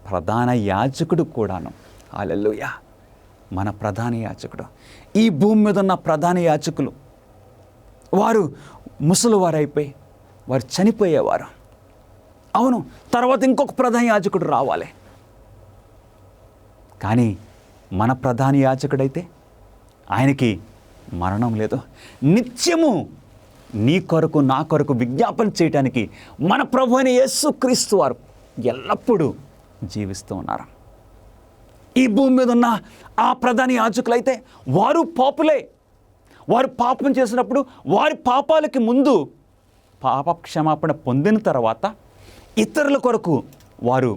ప్రధాన యాజకుడు కూడాను. హల్లెలూయా! మన ప్రధాన యాజకుడు. ఈ భూమి మీద ఉన్న ప్రధాన యాజకులు వారు ముసలివారైపోయి వారు చనిపోయేవారు. అవును, తర్వాత ఇంకొక ప్రధాన యాజకుడు రావాలి. కానీ మన ప్రధాన యాజకుడైతే ఆయనకి మరణం లేదు. నిత్యము నీ కొరకు నా కొరకు విజ్ఞాపన చేయడానికి మన ప్రభువైన యేసుక్రీస్తు వారు ఎల్లప్పుడూ జీవిస్తూ ఉన్నారు. ఈ భూమి మీద ఉన్న ఆ ప్రధాన యాజకులైతే వారు పాపులే. వారు పాపం చేసినప్పుడు వారి పాపాలకి ముందు పాప క్షమాపణ పొందిన తర్వాత ఇతరుల కొరకు వారు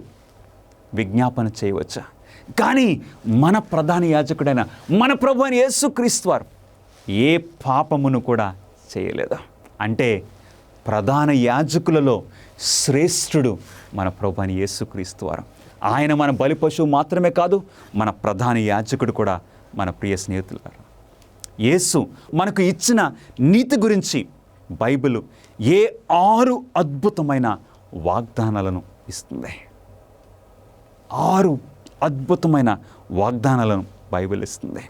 విజ్ఞాపన చేయవచ్చు. కానీ మన ప్రధాన యాజకుడైన మన ప్రభువైన యేసుక్రీస్తు వారు ఏ పాపమును కూడా చేయలేదు. అంటే ప్రధాన యాజకులలో శ్రేష్ఠుడు మన ప్రభువైన యేసుక్రీస్తు వారు. ఆయన మన బలి పశువు మాత్రమే కాదు, మన ప్రధాన యాజకుడు కూడా. మన ప్రియ స్నేహితులారా, యేసు మనకు ఇచ్చిన నీతి గురించి బైబిల్ ఏ 6 అద్భుతమైన వాగ్దానాలను ఇస్తుంది. 6 అద్భుతమైన వాగ్దానాలను బైబిల్ ఇస్తుంది.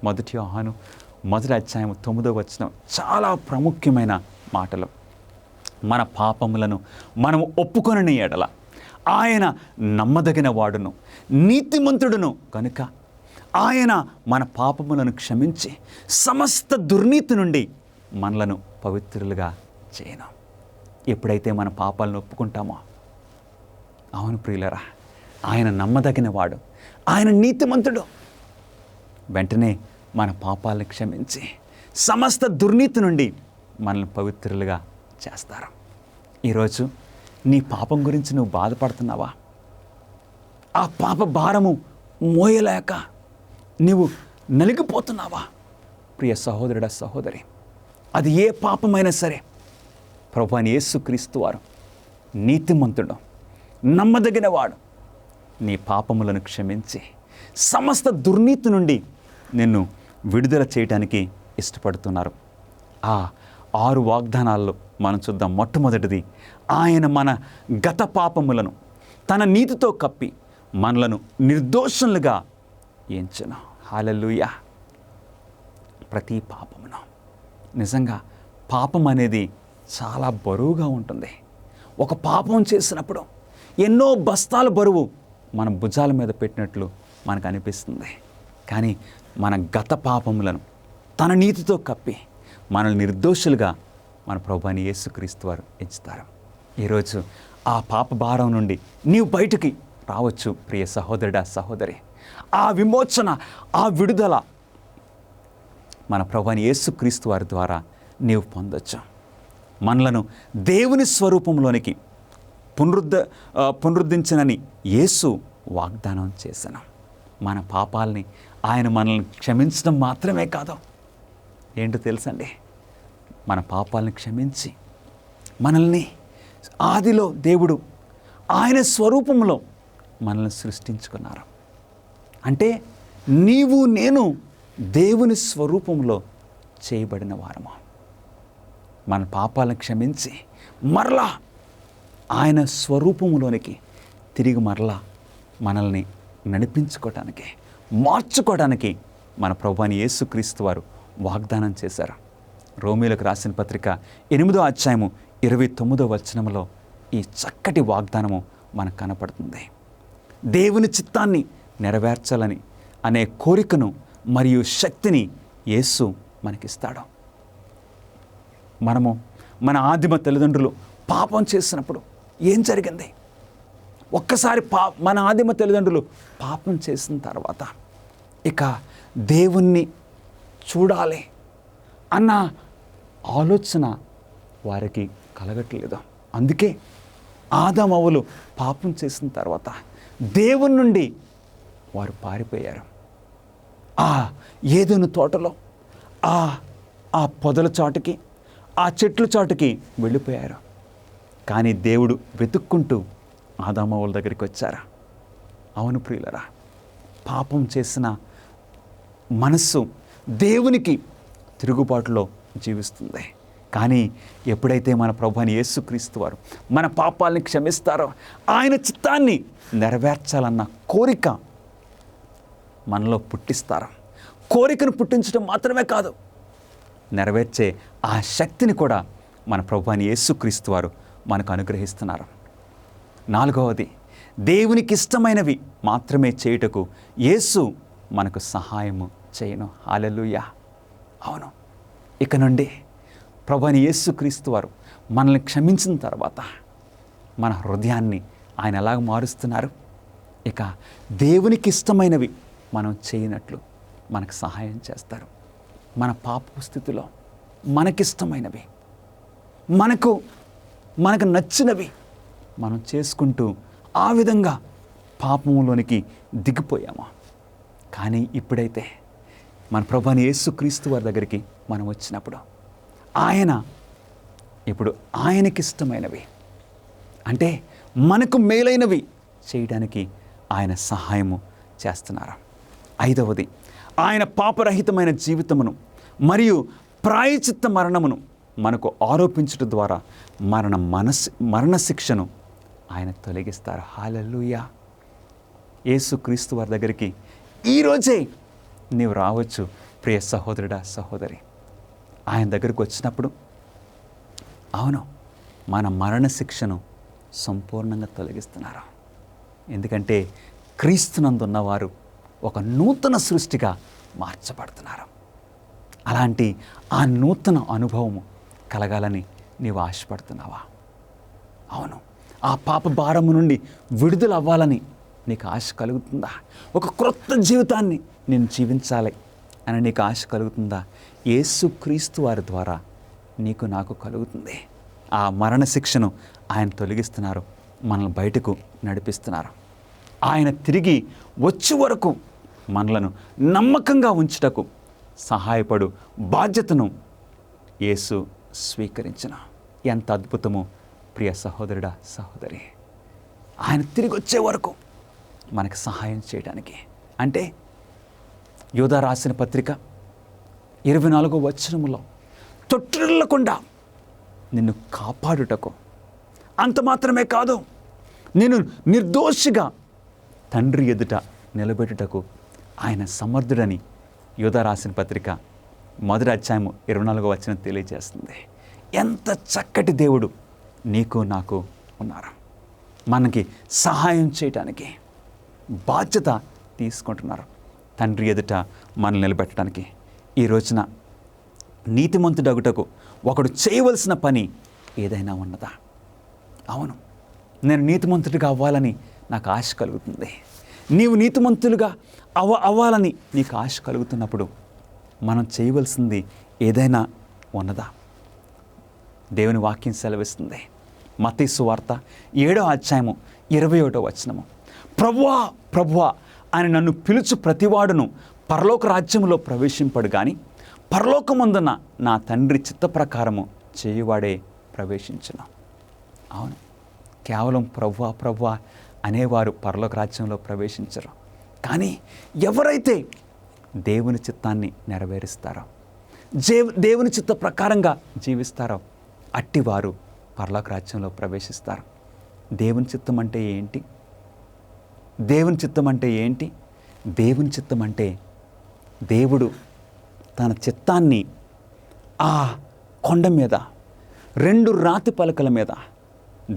మొదటి యోహాను 1వ అధ్యాయం 9వ వచనం చాలా ప్రాముఖ్యమైన మాటలు. మన పాపములను మనము ఒప్పుకొనని ఎడల ఆయన నమ్మదగిన వాడును నీతిమంతుడును కనుక ఆయన మన పాపములను క్షమించి సమస్త దుర్నీతి నుండి మనలను పవిత్రులుగా చేయను. ఎప్పుడైతే మన పాపాలను ఒప్పుకుంటామో, అవును ప్రియులరా, ఆయన నమ్మదగిన వాడు, ఆయన నీతిమంతుడు, వెంటనే మన పాపాలను క్షమించి సమస్త దుర్నీతి నుండి మనల్ని పవిత్రులుగా చేస్తారు. ఈరోజు నీ పాపం గురించి నువ్వు బాధపడుతున్నావా? ఆ పాప భారము మోయలేక నీవు నలిగిపోతున్నావా? ప్రియ సహోదరుడా, సహోదరి, అది ఏ పాపమైనా సరే ప్రభువైన యేసుక్రీస్తు వారు నీతిమంతుడు, నమ్మదగినవాడు. నీ పాపములను క్షమించి సమస్త దుర్నీతి నుండి నిన్ను విడుదల చేయడానికి ఇష్టపడుతున్నారు. ఆ 6 వాగ్దానాల్లో మనం చూద్దాం. మొట్టమొదటిది, ఆయన మన గత పాపములను తన నీతితో కప్పి మనలను నిర్దోషులుగా ఎంచెను. హల్లెలూయా. ప్రతి పాపమును, నిజంగా పాపం అనేది చాలా బరువుగా ఉంటుంది. ఒక పాపం చేసినప్పుడు ఎన్నో బస్తాల బరువు మన భుజాల మీద పెట్టినట్లు మనకు అనిపిస్తుంది. కానీ మన గత పాపములను తన నీతితో కప్పి మనల్ని నిర్దోషులుగా మన ప్రభువైన యేసుక్రీస్తు వారు ఎంచుతారు. ఈరోజు ఆ పాప భారం నుండి నీవు బయటికి రావచ్చు ప్రియ సహోదరుడా, సహోదరి. ఆ విమోచన, ఆ విడుదల మన ప్రభువైన యేసుక్రీస్తు వారి ద్వారా నీవు పొందొచ్చు. మనలను దేవుని స్వరూపంలోనికి పునరుద్ధరించనని యేసు వాగ్దానం చేశాను. మన పాపాలని ఆయన మనల్ని క్షమించడం మాత్రమే కాదు, ఏంటో తెలుసండి, మన పాపాలని క్షమించి మనల్ని ఆదిలో దేవుడు ఆయన స్వరూపంలో మనల్ని సృష్టించుకున్నారు. అంటే నీవు నేను దేవుని స్వరూపంలో చేయబడిన వారము. మన పాపాలను క్షమించి మరలా ఆయన స్వరూపంలోనికి తిరిగి మరలా మనల్ని నడిపించుకోవటానికి, మార్చుకోవడానికి మన ప్రభువైన యేసుక్రీస్తు వారు వాగ్దానం చేశారు. రోమీయులకు రాసిన పత్రిక 8వ అధ్యాయము 29వ వచనంలో ఈ చక్కటి వాగ్దానము మనకు కనపడుతుంది. దేవుని చిత్తాన్ని నెరవేర్చాలని అనే కోరికను మరియు శక్తిని యేసు మనకిస్తాడు. మనము మన ఆదిమ తల్లిదండ్రులు పాపం చేసినప్పుడు ఏం జరిగింది? ఒక్కసారి మన ఆదిమ తల్లిదండ్రులు పాపం చేసిన తర్వాత ఇక దేవుణ్ణి చూడాలి అన్న ఆలోచన వారికి కలగట్లేదు. అందుకే ఆదామవ్వలు పాపం చేసిన తర్వాత దేవుని నుండి వారు పారిపోయారు. ఆ ఏదెను తోటలో ఆ పొదల చాటుకి, ఆ చెట్ల చాటుకి వెళ్ళిపోయారు. కానీ దేవుడు వెతుక్కుంటూ ఆదామవ్వల దగ్గరికి వచ్చారా? అవును ప్రియులరా, పాపం చేసిన మనస్సు దేవునికి తిరుగుబాటులో జీవిస్తుంది. కానీ ఎప్పుడైతే మన ప్రభువైన యేసుక్రీస్తు వారు మన పాపాలని క్షమిస్తారో, ఆయన చిత్తాన్ని నెరవేర్చాలన్న కోరిక మనలో పుట్టిస్తారు. కోరికను పుట్టించడం మాత్రమే కాదు, నెరవేర్చే ఆ శక్తిని కూడా మన ప్రభువైన యేసుక్రీస్తు వారు మనకు అనుగ్రహిస్తున్నారు. 4వది, దేవునికి ఇష్టమైనవి మాత్రమే చేయుటకు యేసు మనకు సహాయము చేయను. హల్లెలూయా. అవును, ఇక నుండి ప్రభువైన యేసుక్రీస్తు వారు మనల్ని క్షమించిన తర్వాత మన హృదయాన్ని ఆయన ఎలాగ మారుస్తున్నారు? ఇక దేవునికి ఇష్టమైనవి మనం చేయనట్లు మనకు సహాయం చేస్తారు. మన పాప స్థితిలో మనకిష్టమైనవి, మనకు నచ్చినవి మనం చేసుకుంటూ ఆ విధంగా పాపంలోనికి దిగిపోయాము. కానీ ఇప్పుడైతే మన ప్రభువైన యేసుక్రీస్తు వారి దగ్గరికి మనం వచ్చినప్పుడు ఇప్పుడు ఆయనకిష్టమైనవి, అంటే మనకు మేలైనవి చేయడానికి ఆయన సహాయము చేస్తున్నారు. 5వది, ఆయన పాపరహితమైన జీవితమును మరియు ప్రాయచిత్త మరణమును మనకు ఆరోపించడం ద్వారా మరణశిక్షను ఆయన తొలగిస్తారు. హల్లెలూయా. యేసుక్రీస్తు వారి దగ్గరికి ఈరోజే నీవు రావచ్చు ప్రియ సహోదరుడా, సహోదరి. ఆయన దగ్గరకు వచ్చినప్పుడు అవును, మన మరణశిక్షను సంపూర్ణంగా తొలగిస్తున్నారు. ఎందుకంటే క్రీస్తునందున్నవారు ఒక నూతన సృష్టిగా మార్చబడుతున్నారు. అలాంటి ఆ నూతన అనుభవము కలగాలని నీవు ఆశపడుతున్నావా? అవును, ఆ పాప భారము నుండి విడుదల అవ్వాలని నీకు ఆశ కలుగుతుందా? ఒక క్రొత్త జీవితాన్ని నేను జీవించాలి అని నీకు ఆశ కలుగుతుందా? యేసుక్రీస్తు వారి ద్వారా నీకు నాకు కలుగుతుంది. ఆ మరణశిక్షను ఆయన తొలగిస్తున్నారు, మనల్ని బయటకు నడిపిస్తున్నారు. ఆయన తిరిగి వచ్చే వరకు మనలను నమ్మకంగా ఉంచుటకు సహాయపడు బాధ్యతను యేసు స్వీకరించిన. ఎంత అద్భుతమో ప్రియ సహోదరుడా, సహోదరి. ఆయన తిరిగి వచ్చే వరకు మనకు సహాయం చేయడానికి. అంటే యూదా రాసిన పత్రిక 24వ వచనములో తొట్టిల్లకుండా నిన్ను కాపాడుటకు, అంత మాత్రమే కాదు, నేను నిర్దోషిగా తండ్రి ఎదుట నిలబెట్టుటకు ఆయన సమర్థుడని యూదా రాసిన పత్రిక 1వ అధ్యాయం 24వ వచనం తెలియజేస్తుంది. ఎంత చక్కటి దేవుడు నీకు నాకు ఉన్నారు. మనకి సహాయం చేయటానికి బాధ్యత తీసుకుంటున్నారు. తండ్రి ఎదుట మనల్ని నిలబెట్టడానికి. ఈ రోజున నీతిమంతుడగుటకు ఒకడు చేయవలసిన పని ఏదైనా ఉన్నదా? అవును, నేను నీతిమంతుడిగా అవ్వాలని నాకు ఆశ కలుగుతుంది. నీవు నీతిమంతులుగా అవ్వాలని నీకు ఆశ కలుగుతున్నప్పుడు మనం చేయవలసింది ఏదైనా ఉన్నదా? దేవుని వాక్యం సెలవిస్తుంది. మత్తయి సువార్త 7వ అధ్యాయము 21వ వచనము, ప్రభువా ప్రభువా అని నన్ను పిలుచు ప్రతివాడును పరలోక రాజ్యములో ప్రవేశింపడు గాని పరలోకమందున్న నా తండ్రి చిత్త ప్రకారము చేయువాడే ప్రవేశించును. అవును, కేవలం ప్రభువా ప్రభువా అనేవారు పరలోక రాజ్యంలో ప్రవేశించరు. కానీ ఎవరైతే దేవుని చిత్తాన్ని నెరవేరుస్తారో, దేవుని చిత్త ప్రకారంగా జీవిస్తారో అట్టివారు పరలోక రాజ్యంలో ప్రవేశిస్తారు. దేవుని చిత్తం అంటే ఏంటి? దేవుని చిత్తం అంటే ఏంటి? దేవుని చిత్తం అంటే దేవుడు తన చిత్తాన్ని ఆ కొండ మీద 2 రాతి పలకల మీద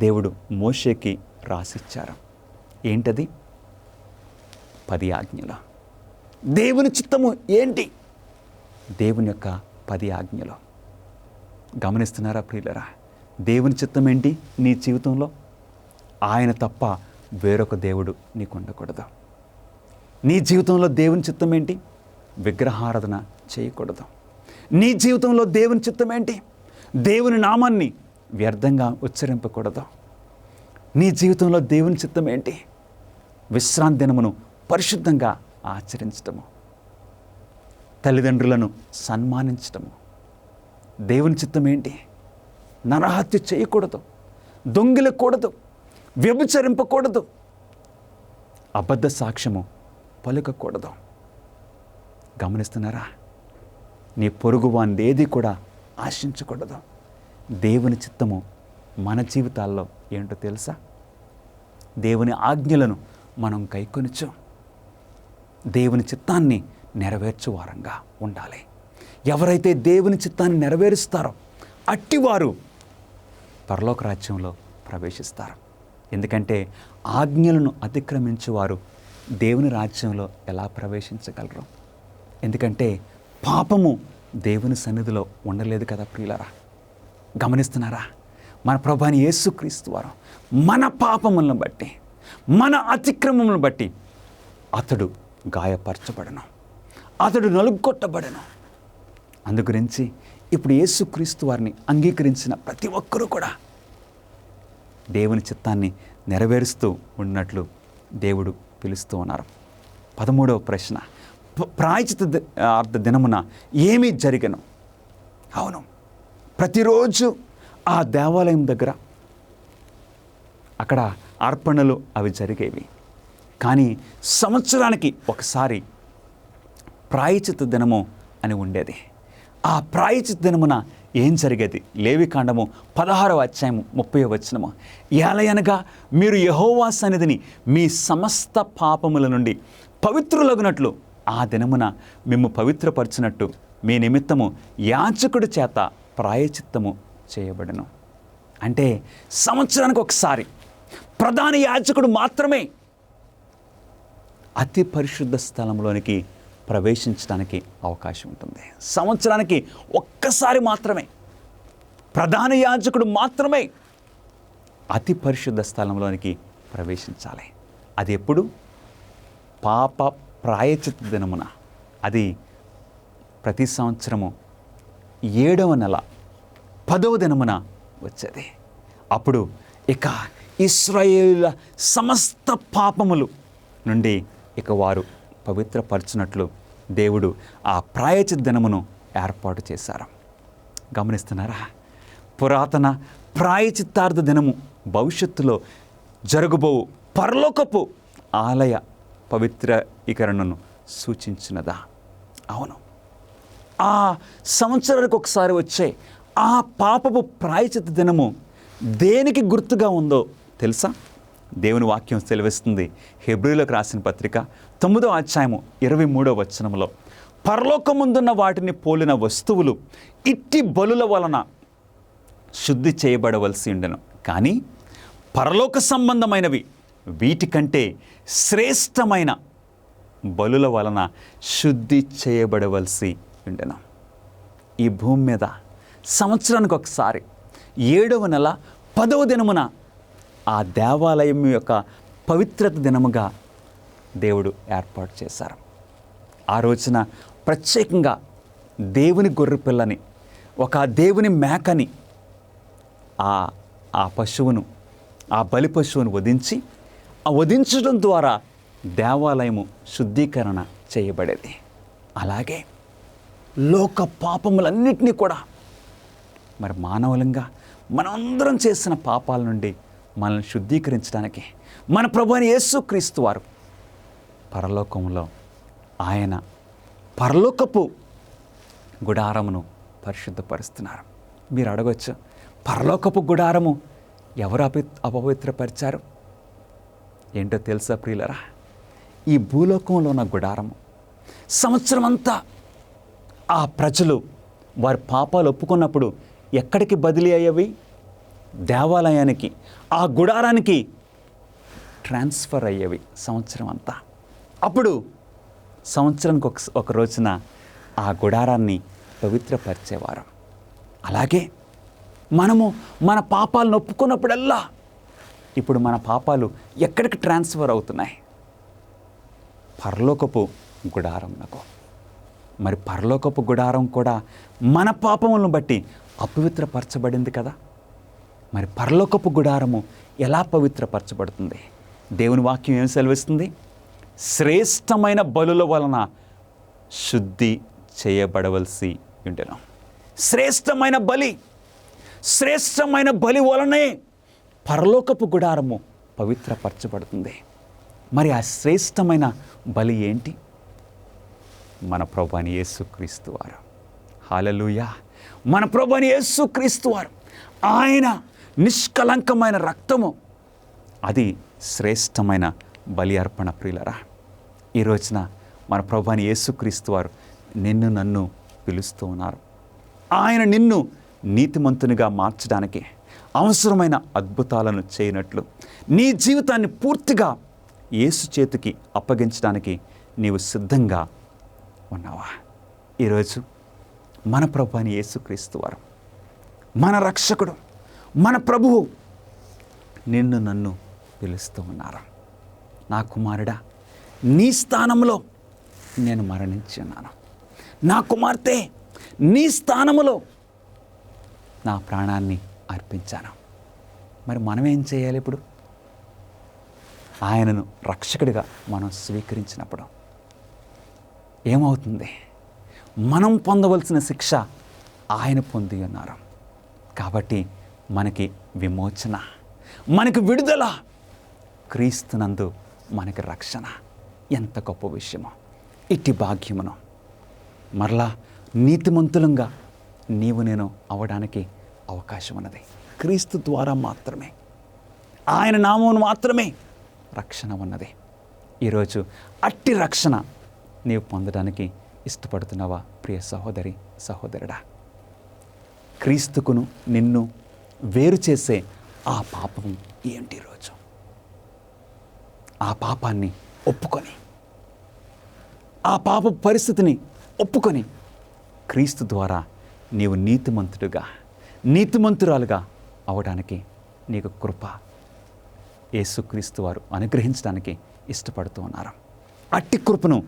దేవుడు మోషేకి రాసిచ్చారు. ఏంటది? 10 ఆజ్ఞలు. దేవుని చిత్తము ఏంటి? దేవుని యొక్క 10 ఆజ్ఞలు. గమనిస్తున్నారా ప్రియులరా? దేవుని చిత్తం ఏంటి నీ జీవితంలో? ఆయన తప్ప వేరొక దేవుడు నీకు ఉండకూడదు. నీ జీవితంలో దేవుని చిత్తం ఏంటి? విగ్రహారాధన చేయకూడదు. నీ జీవితంలో దేవుని చిత్తం ఏంటి? దేవుని నామాన్ని వ్యర్థంగా ఉచ్చరింపకూడదు. నీ జీవితంలో దేవుని చిత్తం ఏంటి? విశ్రాంతి దినమును పరిశుద్ధంగా ఆచరించటము, తల్లిదండ్రులను సన్మానించటము. దేవుని చిత్తం ఏంటి? నరహత్య చేయకూడదు, దొంగిలకూడదు, వ్యభిచరింపకూడదు, అబద్ధ సాక్ష్యము పలుకకూడదు. గమనిస్తున్నారా? నీ పొరుగు వాందేది కూడా ఆశించకూడదు. దేవుని చిత్తము మన జీవితాల్లో ఏంటో తెలుసా? దేవుని ఆజ్ఞలను మనం కైకొనుచు దేవుని చిత్తాన్ని నెరవేర్చు వారంగా ఉండాలి. ఎవరైతే దేవుని చిత్తాన్ని నెరవేరుస్తారో అట్టివారు పరలోక రాజ్యంలో ప్రవేశిస్తారు. ఎందుకంటే ఆజ్ఞలను అతిక్రమించువారు దేవుని రాజ్యంలో ఎలా ప్రవేశించగలరు? ఎందుకంటే పాపము దేవుని సన్నిధిలో ఉండలేదు కదా ప్రియులారా. గమనిస్తున్నారా? మన ప్రభువైన యేసుక్రీస్తు వారు మన పాపములను బట్టి, మన అతిక్రమములను బట్టి అతడు గాయపరచబడను, అతడు నలుగొట్టబడను. అందుగురించి ఇప్పుడు యేసుక్రీస్తు వారిని అంగీకరించిన ప్రతి ఒక్కరూ కూడా దేవుని చిత్తాన్ని నెరవేరుస్తూ ఉన్నట్లు దేవుడు పిలుస్తూ ఉన్నారు. 13వ ప్రశ్న, ప్రాయశ్చిత్త దినమున ఏమీ జరిగను? అవును, ప్రతిరోజు ఆ దేవాలయం దగ్గర అక్కడ అర్పణలు అవి జరిగేవి. కానీ సంవత్సరానికి ఒకసారి ప్రాయశ్చిత్త దినము అని ఉండేది. ఆ ప్రాయశ్చిత్త దినమున ఏం జరిగేది? లేవికాండము 16వ అధ్యాయం 30వ వచనము, ఏలయనగా మీరు యెహోవా సన్నిధిని మీ సమస్త పాపముల నుండి పవిత్రులగునట్లు ఆ దినమున మిమ్ము పవిత్రపరచునట్టు మీ నిమిత్తము యాజకుడి చేత ప్రాయశ్చిత్తము చేయబడను. అంటే సంవత్సరానికి ఒకసారి ప్రధాన యాజకుడు మాత్రమే అతి పరిశుద్ధ స్థలంలోనికి ప్రవేశించడానికి అవకాశం ఉంటుంది. సంవత్సరానికి ఒక్కసారి మాత్రమే ప్రధాన యాజకుడు మాత్రమే అతి పరిశుద్ధ స్థలంలోనికి ప్రవేశించాలి. అది ఎప్పుడు? పాప ప్రాయశ్చిత్త దినమున. అది ప్రతి సంవత్సరము 7వ నెల 10వ దినమున వచ్చేది. అప్పుడు ఇక ఇశ్రాయేలుల సమస్త పాపములు నుండి ఇక వారు పవిత్రపరచునట్లు దేవుడు ఆ ప్రాయశ్చిత్త దినమును ఏర్పాటు చేశారు. గమనిస్తున్నారా? పురాతన ప్రాయచిత్తార్థ దినము భవిష్యత్తులో జరగబోవు పరలోకపు ఆలయ పవిత్రీకరణను సూచించినదా? అవును. ఆ సంవత్సరానికి ఒకసారి వచ్చే ఆ పాపపు ప్రాయచిత్త దినము దేనికి గుర్తుగా ఉందో తెలుసా? దేవుని వాక్యం సెలవిస్తుంది. హెబ్రీయులకు రాసిన పత్రిక 9వ అధ్యాయము 23వ వచనంలో, పరలోకముందున్న వాటిని పోలిన వస్తువులు ఇట్టి బలుల వలన శుద్ధి చేయబడవలసి ఉండెను, కానీ పరలోక సంబంధమైనవి వీటికంటే శ్రేష్టమైన బలుల వలన శుద్ధి చేయబడవలసి ఉండెను. ఈ భూమి మీద సంవత్సరానికి ఒకసారి 7వ నెల 10వ దినమున ఆ దేవాలయం యొక్క పవిత్రత దినముగా దేవుడు ఏర్పాటు చేశారు. ఆ రోజున ప్రత్యేకంగా దేవుని గొర్రె పిల్లని, ఒక దేవుని మేకని, ఆ పశువును, ఆ బలి పశువును వధించి, ఆ వధించడం ద్వారా దేవాలయము శుద్ధీకరణ చేయబడేది. అలాగే లోక పాపములన్నిటినీ కూడా మరి మానవులంగా మనందరం చేసిన పాపాల నుండి మనల్ని శుద్ధీకరించడానికి మన ప్రభువైన యేసుక్రీస్తు వారు పరలోకంలో ఆయన పరలోకపు గుడారమును పరిశుద్ధపరుస్తున్నారు. మీరు అడగొచ్చు, పరలోకపు గుడారము ఎవరు అపవిత్రపరిచారు? ఏంటో తెలుసా ప్రియులరా? ఈ భూలోకంలో ఉన్న గుడారము సంవత్సరం అంతా ఆ ప్రజలు వారి పాపాలు ఒప్పుకున్నప్పుడు ఎక్కడికి బదిలీ అయ్యేవి? దేవాలయానికి, ఆ గుడారానికి ట్రాన్స్ఫర్ అయ్యేవి సంవత్సరం అంతా. అప్పుడు సంవత్సరానికి ఒక రోజున ఆ గుడారాన్ని పవిత్రపరిచేవారు. అలాగే మనము మన పాపాలను ఒప్పుకున్నప్పుడల్లా ఇప్పుడు మన పాపాలు ఎక్కడికి ట్రాన్స్ఫర్ అవుతున్నాయి? పరలోకపు గుడారంనకు. మరి పరలోకపు గుడారం కూడా మన పాపములను బట్టి అపవిత్రపరచబడింది కదా. మరి పరలోకపు గుడారము ఎలా పవిత్రపరచబడుతుంది? దేవుని వాక్యం ఏం సెలవిస్తుంది? శ్రేష్టమైన బలుల వలన శుద్ధి చేయబడవలసి ఉండెను. శ్రేష్టమైన బలి వలనే పరలోకపు గుడారము పవిత్రపరచబడుతుంది. మరి ఆ శ్రేష్టమైన బలి ఏంటి? మన ప్రభువైన యేసుక్రీస్తు వారు. హల్లెలూయా! మన ప్రభువైన యేసుక్రీస్తు వారు, ఆయన నిష్కలంకమైన రక్తము, అది శ్రేష్టమైన బలి అర్పణ. ప్రియులరా, ఈ రోజున మన ప్రభువైన యేసుక్రీస్తు వారు నిన్ను నన్ను పిలుస్తూ ఉన్నారు. ఆయన నిన్ను నీతిమంతునిగా మార్చడానికి, అవసరమైన అద్భుతాలను చేయనట్లు నీ జీవితాన్ని పూర్తిగా యేసు చేతికి అప్పగించడానికి నీవు సిద్ధంగా ఉన్నావా? ఈరోజు మన ప్రభువైన యేసుక్రీస్తు వారు, మన రక్షకుడు, మన ప్రభువు నిన్ను నన్ను పిలుస్తూ ఉన్నారు. నా కుమారుడా, నీ స్థానంలో నేను మరణించి ఉన్నాను. నా కుమార్తె, నీ స్థానములో నా ప్రాణాన్ని అర్పించాను. మరి మనం ఏం చేయాలి? ఇప్పుడు ఆయనను రక్షకుడిగా మనం స్వీకరించినప్పుడు ఏమవుతుంది? మనం పొందవలసిన శిక్ష ఆయన పొంది ఉన్నారు. కాబట్టి మనకి విమోచన, మనకి విడుదల, క్రీస్తునందు మనకి రక్షణ. ఎంత గొప్ప విషయమో! ఇట్టి భాగ్యమును మరలా నీతిమంతులంగా నీవు నేను అవడానికి అవకాశం ఉన్నది. క్రీస్తు ద్వారా మాత్రమే, ఆయన నామమును మాత్రమే రక్షణ ఉన్నది. ఈరోజు అట్టి రక్షణ నీవు పొందడానికి ఇష్టపడుతున్నావా ప్రియ సహోదరి, సహోదరుడా? క్రీస్తుకును నిన్ను వేరు చేసే ఆ పాపం ఏంటి? రోజు ఆ పాపాన్ని ఒప్పుకొని, ఆ పాప పరిస్థితిని ఒప్పుకొని, క్రీస్తు ద్వారా నీవు నీతిమంతుడుగా, నీతిమంతురాలుగా అవడానికి నీకు కృప యేసుక్రీస్తు వారు అనుగ్రహించడానికి ఇష్టపడుతూ ఉన్నారు. అట్టి కృపను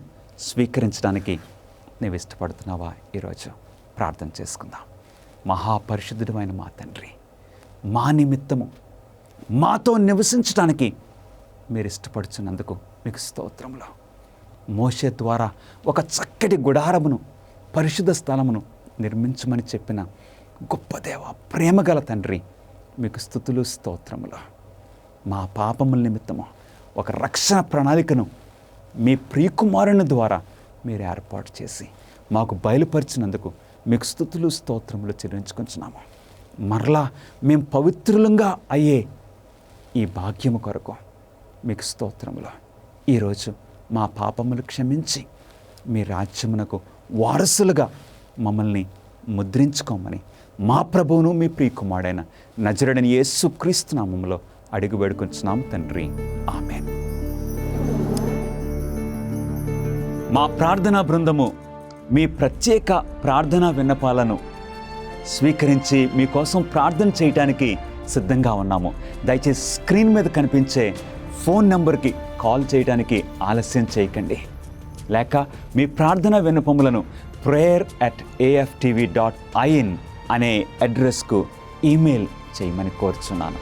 స్వీకరించడానికి నీవు ఇష్టపడుతున్నావా? ఈరోజు ప్రార్థన చేసుకుందాం. మహాపరిశుద్ధుడైన మా తండ్రి, మా నిమిత్తము మాతో నివసించడానికి మీరు ఇష్టపడుచున్నందుకు మీకు స్తోత్రములు. మోషే ద్వారా ఒక చక్కటి గుడారమును, పరిశుద్ధ స్థలమును నిర్మించమని చెప్పిన గొప్ప దేవ, ప్రేమగల తండ్రి, మీకు స్తుతులు స్తోత్రములు. మా పాపముల నిమిత్తము ఒక రక్షణ ప్రణాళికను మీ ప్రియకుమారుని ద్వారా మీరు ఏర్పాటు చేసి మాకు బయలుపరిచినందుకు మీకు స్తుతులు స్తోత్రములు చెల్లించుకుంటున్నాము. మరలా మేము పవిత్రులంగా అయ్యే ఈ భాగ్యము కొరకు మీకు స్తోత్రములు. ఈరోజు మా పాపములు క్షమించి మీ రాజ్యమునకు వారసులుగా మమ్మల్ని ముద్రించుకోమని మా ప్రభువును మీ ప్రియకుమారుడైన నజరుడైన యేసుక్రీస్తు నామములో అడిగి వేడుకొంచున్నాం తండ్రి, ఆమేన్. మా ప్రార్థనా బృందము మీ ప్రత్యేక ప్రార్థనా విన్నపాలను స్వీకరించి మీకోసం ప్రార్థన చేయడానికి సిద్ధంగా ఉన్నాము. దయచేసి స్క్రీన్ మీద కనిపించే ఫోన్ నెంబర్కి కాల్ చేయడానికి ఆలస్యం చేయకండి. లేక మీ ప్రార్థన విన్నపములను prayer@aftv.in అనే అడ్రస్కు ఈమెయిల్ చేయమని కోరుచున్నాను.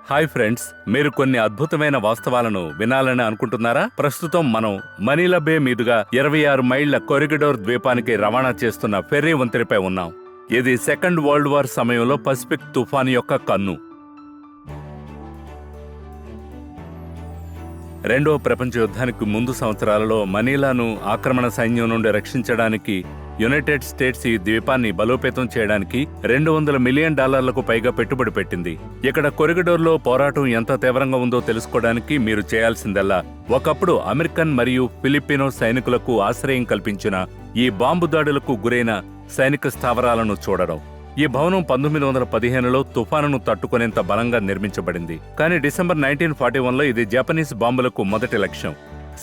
హాయ్ ఫ్రెండ్స్, మీరు కొన్ని అద్భుతమైన వాస్తవాలను వినాలని అనుకుంటున్నారా? ప్రస్తుతం మనం మనీలా బే మీదుగా 26 మైళ్ల కొరిగిడోర్ ద్వీపానికి రవాణా చేస్తున్న ఫెర్రీ వంతెనపై ఉన్నాం. ఇది సెకండ్ వరల్డ్ వార్ సమయంలో పసిఫిక్ తుఫాను యొక్క కన్ను. రెండవ ప్రపంచ యుద్ధానికి ముందు సంవత్సరాలలో మనీలాను ఆక్రమణ సైన్యం నుండి రక్షించడానికి యునైటెడ్ స్టేట్స్ ఈ ద్వీపాన్ని బలోపేతం చేయడానికి $200 మిలియన్ పైగా పెట్టుబడి పెట్టింది. ఇక్కడ కొరిగిడోర్లో పోరాటం ఎంత తీవ్రంగా ఉందో తెలుసుకోవడానికి మీరు చేయాల్సిందల్లా ఒకప్పుడు అమెరికన్ మరియు ఫిలిపినో సైనికులకు ఆశ్రయం కల్పించిన ఈ బాంబు దాడులకు గురైన సైనిక స్థావరాలను చూడడం. ఈ భవనం 1915లో తుఫానును తట్టుకునేంత బలంగా నిర్మించబడింది. కానీ డిసెంబర్ 1941లో ఇది జపనీస్ బాంబులకు మొదటి లక్ష్యం.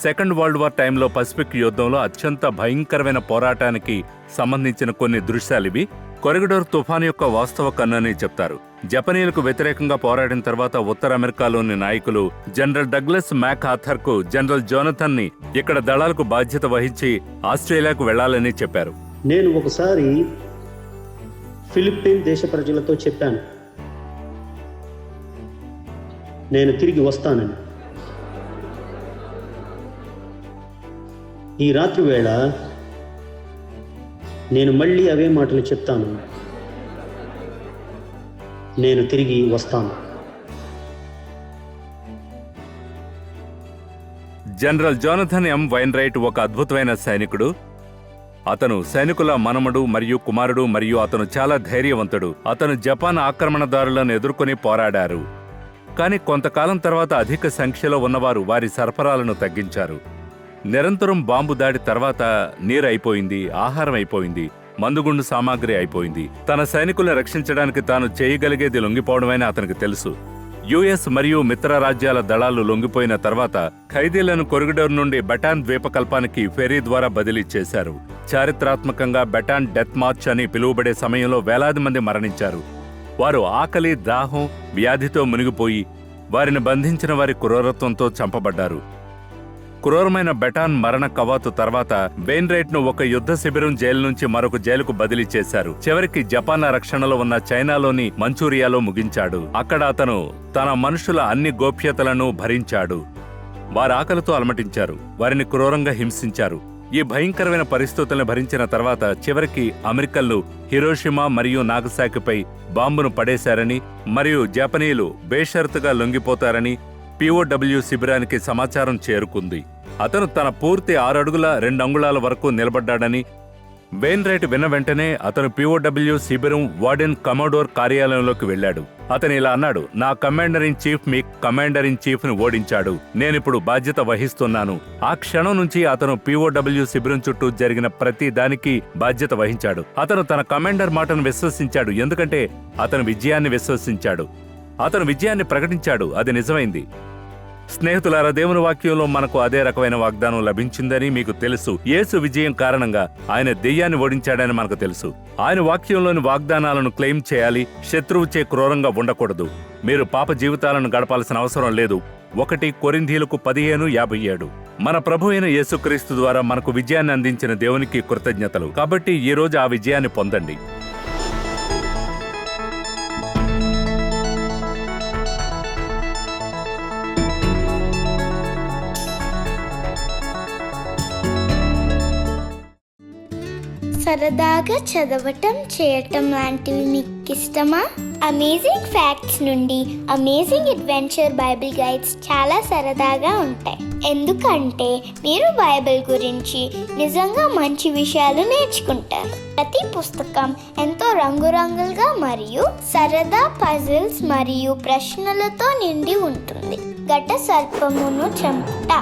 సెకండ్ వరల్డ్ వార్ టైంలో పసిఫిక్ యుద్ధంలో అత్యంత భయంకరమైన పోరాటానికి సంబంధించిన కొన్ని దృశ్యాలివి. కొరిగిడోర్ తుఫాను యొక్క వాస్తవ కన్నని చెప్తారు. జపనీయులకు వ్యతిరేకంగా పోరాడిన తర్వాత ఉత్తర అమెరికాలోని నాయకులు జనరల్ డగ్లస్ మ్యాక్ ఆర్థర్కు జనరల్ జోనథన్ ని ఇక్కడ దళాలకు బాధ్యత వహించి ఆస్ట్రేలియాకు వెళ్లాలని చెప్పారు. నేను ఒకసారి ఫిలిప్పీన్ దేశ ప్రజలతో చెప్పాను, నేను తిరిగి వస్తానని. ఈ రాత్రి వేళ నేను మళ్ళీ అవే మాటలు చెప్తాను, నేను తిరిగి వస్తాను. జనరల్ జోనథన్ ఎం వైన్రైట్ ఒక అద్భుతమైన సైనికుడు. అతను సైనికుల మనమడు మరియు కుమారుడు మరియు అతను చాలా ధైర్యవంతుడు. అతను జపాన్ ఆక్రమణదారులను ఎదుర్కొని పోరాడారు. కానీ కొంతకాలం తర్వాత అధిక సంఖ్యలో ఉన్నవారు వారి సరఫరాలను తగ్గించారు. నిరంతరం బాంబు దాడి తర్వాత నీరు అయిపోయింది, ఆహారం అయిపోయింది, మందుగుండు సామాగ్రి అయిపోయింది. తన సైనికులను రక్షించడానికి తాను చేయగలిగేది లొంగిపోవడమని అతనికి తెలుసు. యుఎస్ మరియు మిత్ర రాజ్యాల దళాలు లొంగిపోయిన తర్వాత ఖైదీలను కొరిగిడోర్ నుండి బెటాన్ ద్వీపకల్పానికి ఫెర్రీ ద్వారా బదిలీ చేశారు. చారిత్రాత్మకంగా బెటాన్ డెత్ మార్చ్ అని పిలువబడే సమయంలో వేలాది మంది మరణించారు. వారు ఆకలి, దాహం, వ్యాధితో మునిగిపోయి వారిని బంధించిన వారి క్రూరత్వంతో చంపబడ్డారు. క్రూరమైన బెటాన్ మరణ కవాతు తర్వాత వెయిన్రైట్ను ఒక యుద్ధ శిబిరం జైలు నుంచి మరొక జైలుకు బదిలీ చేశారు. చివరికి జపాన్ల రక్షణలో ఉన్న చైనాలోని మంచూరియాలో ముగించాడు. అక్కడ అతను తన మనుషుల అన్ని గోప్యతలను భరించాడు. వారి ఆకలితో అలమటించారు, వారిని క్రూరంగా హింసించారు. ఈ భయంకరమైన పరిస్థితులను భరించిన తర్వాత చివరికి అమెరికన్లు హిరోషిమా మరియు నాగసాకిపై బాంబును పడేశారని మరియు జపనీయులు బేషరతుగా లొంగిపోతారని POW శిబిరానికి సమాచారం చేరుకుంది. అతను తన పూర్తి 6 అడుగుల 2 అంగుళాల వరకు నిలబడ్డాడని వెయిన్రైట్ విన్న వెంటనే అతను POW శిబిరం వార్డెన్ కమోడోర్ కార్యాలయంలోకి వెళ్లాడు. అతను ఇలా అన్నాడు, నా commander in chief me commander in chief ని ఓడించాడు, నేనిప్పుడు బాధ్యత వహిస్తున్నాను. ఆ క్షణం నుంచి అతను POW శిబిరం చుట్టూ జరిగిన ప్రతి దానికి బాధ్యత వహించాడు. అతను తన కమాండర్ మాటను విశ్వసించాడు, ఎందుకంటే అతను విజయాన్ని విశ్వసించాడు. అతను విజయాన్ని ప్రకటించాడు, అది నిజమైంది. స్నేహితులారా, దేవుని వాక్యంలో మనకు అదే రకమైన వాగ్దానం లభించిందని మీకు తెలుసు. యేసు విజయం కారణంగా ఆయన దెయ్యాన్ని ఓడించాడని మనకు తెలుసు. ఆయన వాక్యంలోని వాగ్దానాలను క్లెయిమ్ చేయాలి. శత్రువుచే క్రూరంగా ఉండకూడదు. మీరు పాప జీవితాలను గడపాల్సిన అవసరం లేదు. 1 కొరింథీయులకు 15:57. మన ప్రభు అయిన యేసుక్రీస్తు ద్వారా మనకు విజయాన్ని అందించిన దేవునికి కృతజ్ఞతలు. కాబట్టి ఈ రోజు ఆ విజయాన్ని పొందండి. సరదాగా చదవటం చేయటం లాంటివి మీకు ఇష్టమా? అమేజింగ్ ఫ్యాక్ట్స్ నుండి అమేజింగ్ అడ్వెంచర్ బైబిల్ గైడ్స్ చాలా సరదాగా ఉంటాయి. ఎందుకంటే మీరు బైబిల్ గురించి నిజంగా మంచి విషయాలు నేర్చుకుంటారు. ప్రతి పుస్తకం ఎంతో రంగురంగులుగా మరియు సరదా పజిల్స్ మరియు ప్రశ్నలతో నిండి ఉంటుంది. ఘట సర్పమును చంపుట,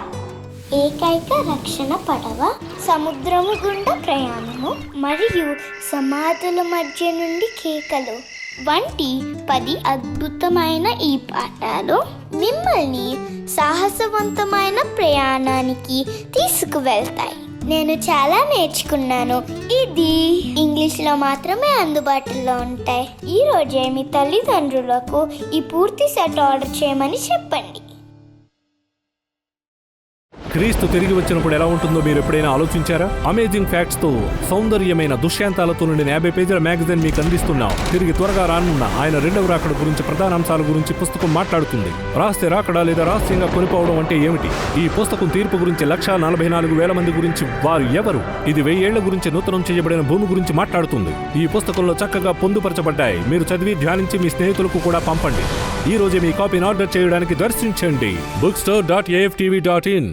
ఏకైక రక్షణ పడవ, సముద్రము గుండా ప్రయాణము మరియు సమాధుల మధ్య నుండి కేకలు వంటి 10 అద్భుతమైన ఈ పాఠాలు మిమ్మల్ని సాహసవంతమైన ప్రయాణానికి తీసుకువెళ్తాయి. నేను చాలా నేర్చుకున్నాను. ఇది ఇంగ్లీష్లో మాత్రమే అందుబాటులో ఉంటాయి. ఈ రోజే మీ తల్లిదండ్రులకు ఈ పూర్తి సెట్ ఆర్డర్ చేయమని చెప్పండి. క్రీస్తు తిరిగి వచ్చినప్పుడు ఎలా ఉంటుందో మీరు ఎప్పుడైనా ఆలోచించారా? అమేజింగ్ ఫ్యాక్ట్స్ తో సౌందర్యమైన దృశ్యాంతాలతో నుండిన 50 పేజీల మ్యాగజైన్ మీకు అందిస్తున్నాం. తిరిగి త్వరగా రానున్న ఆయన రెండవ రాకడ గురించి ప్రధానాంశాల గురించి పుస్తకం మాట్లాడుతుంది. రాస్తే రాకడా లేదా రహస్యంగా కొనిపోవడం అంటే ఏమిటి? ఈ పుస్తకం తీర్పు గురించి 1,44,000 మంది గురించి వారు ఎవరు, ఇది 1000 ఏళ్ల గురించి నూతనం చేయబడిన భూమి గురించి మాట్లాడుతుంది. ఈ పుస్తకంలో చక్కగా పొందుపరచబడ్డాయి. మీరు చదివి ధ్యానించి మీ స్నేహితులకు కూడా పంపండి. ఈ రోజే మీ కాపీని ఆర్డర్ చేయడానికి దర్శించండి bookstore.aftv.in.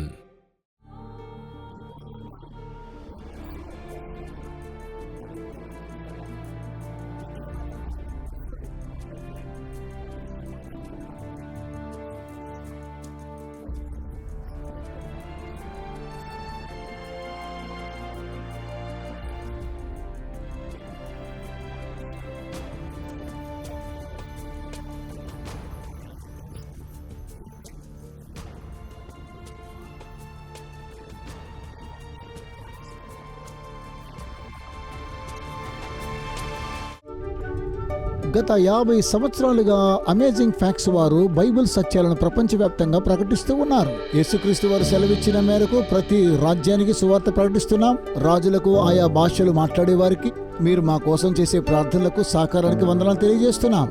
గత 50 సంవత్సరాలుగా అమేజింగ్ ఫ్యాక్ట్స్ వారు బైబిల్ సత్యాలను ప్రపంచవ్యాప్తంగా ప్రకటిస్తూ ఉన్నారు. యేసుక్రీస్తు వారు సెలవిచ్చిన మేరకు ప్రతి రాజ్యానికి సువార్త ప్రకటిస్తున్నాం. రాజులకు, ఆయా భాషలు మాట్లాడే వారికి, మీరు మా కోసం చేసే ప్రార్థనలకు సహకారానికి వందనాలు తెలియజేస్తున్నాం.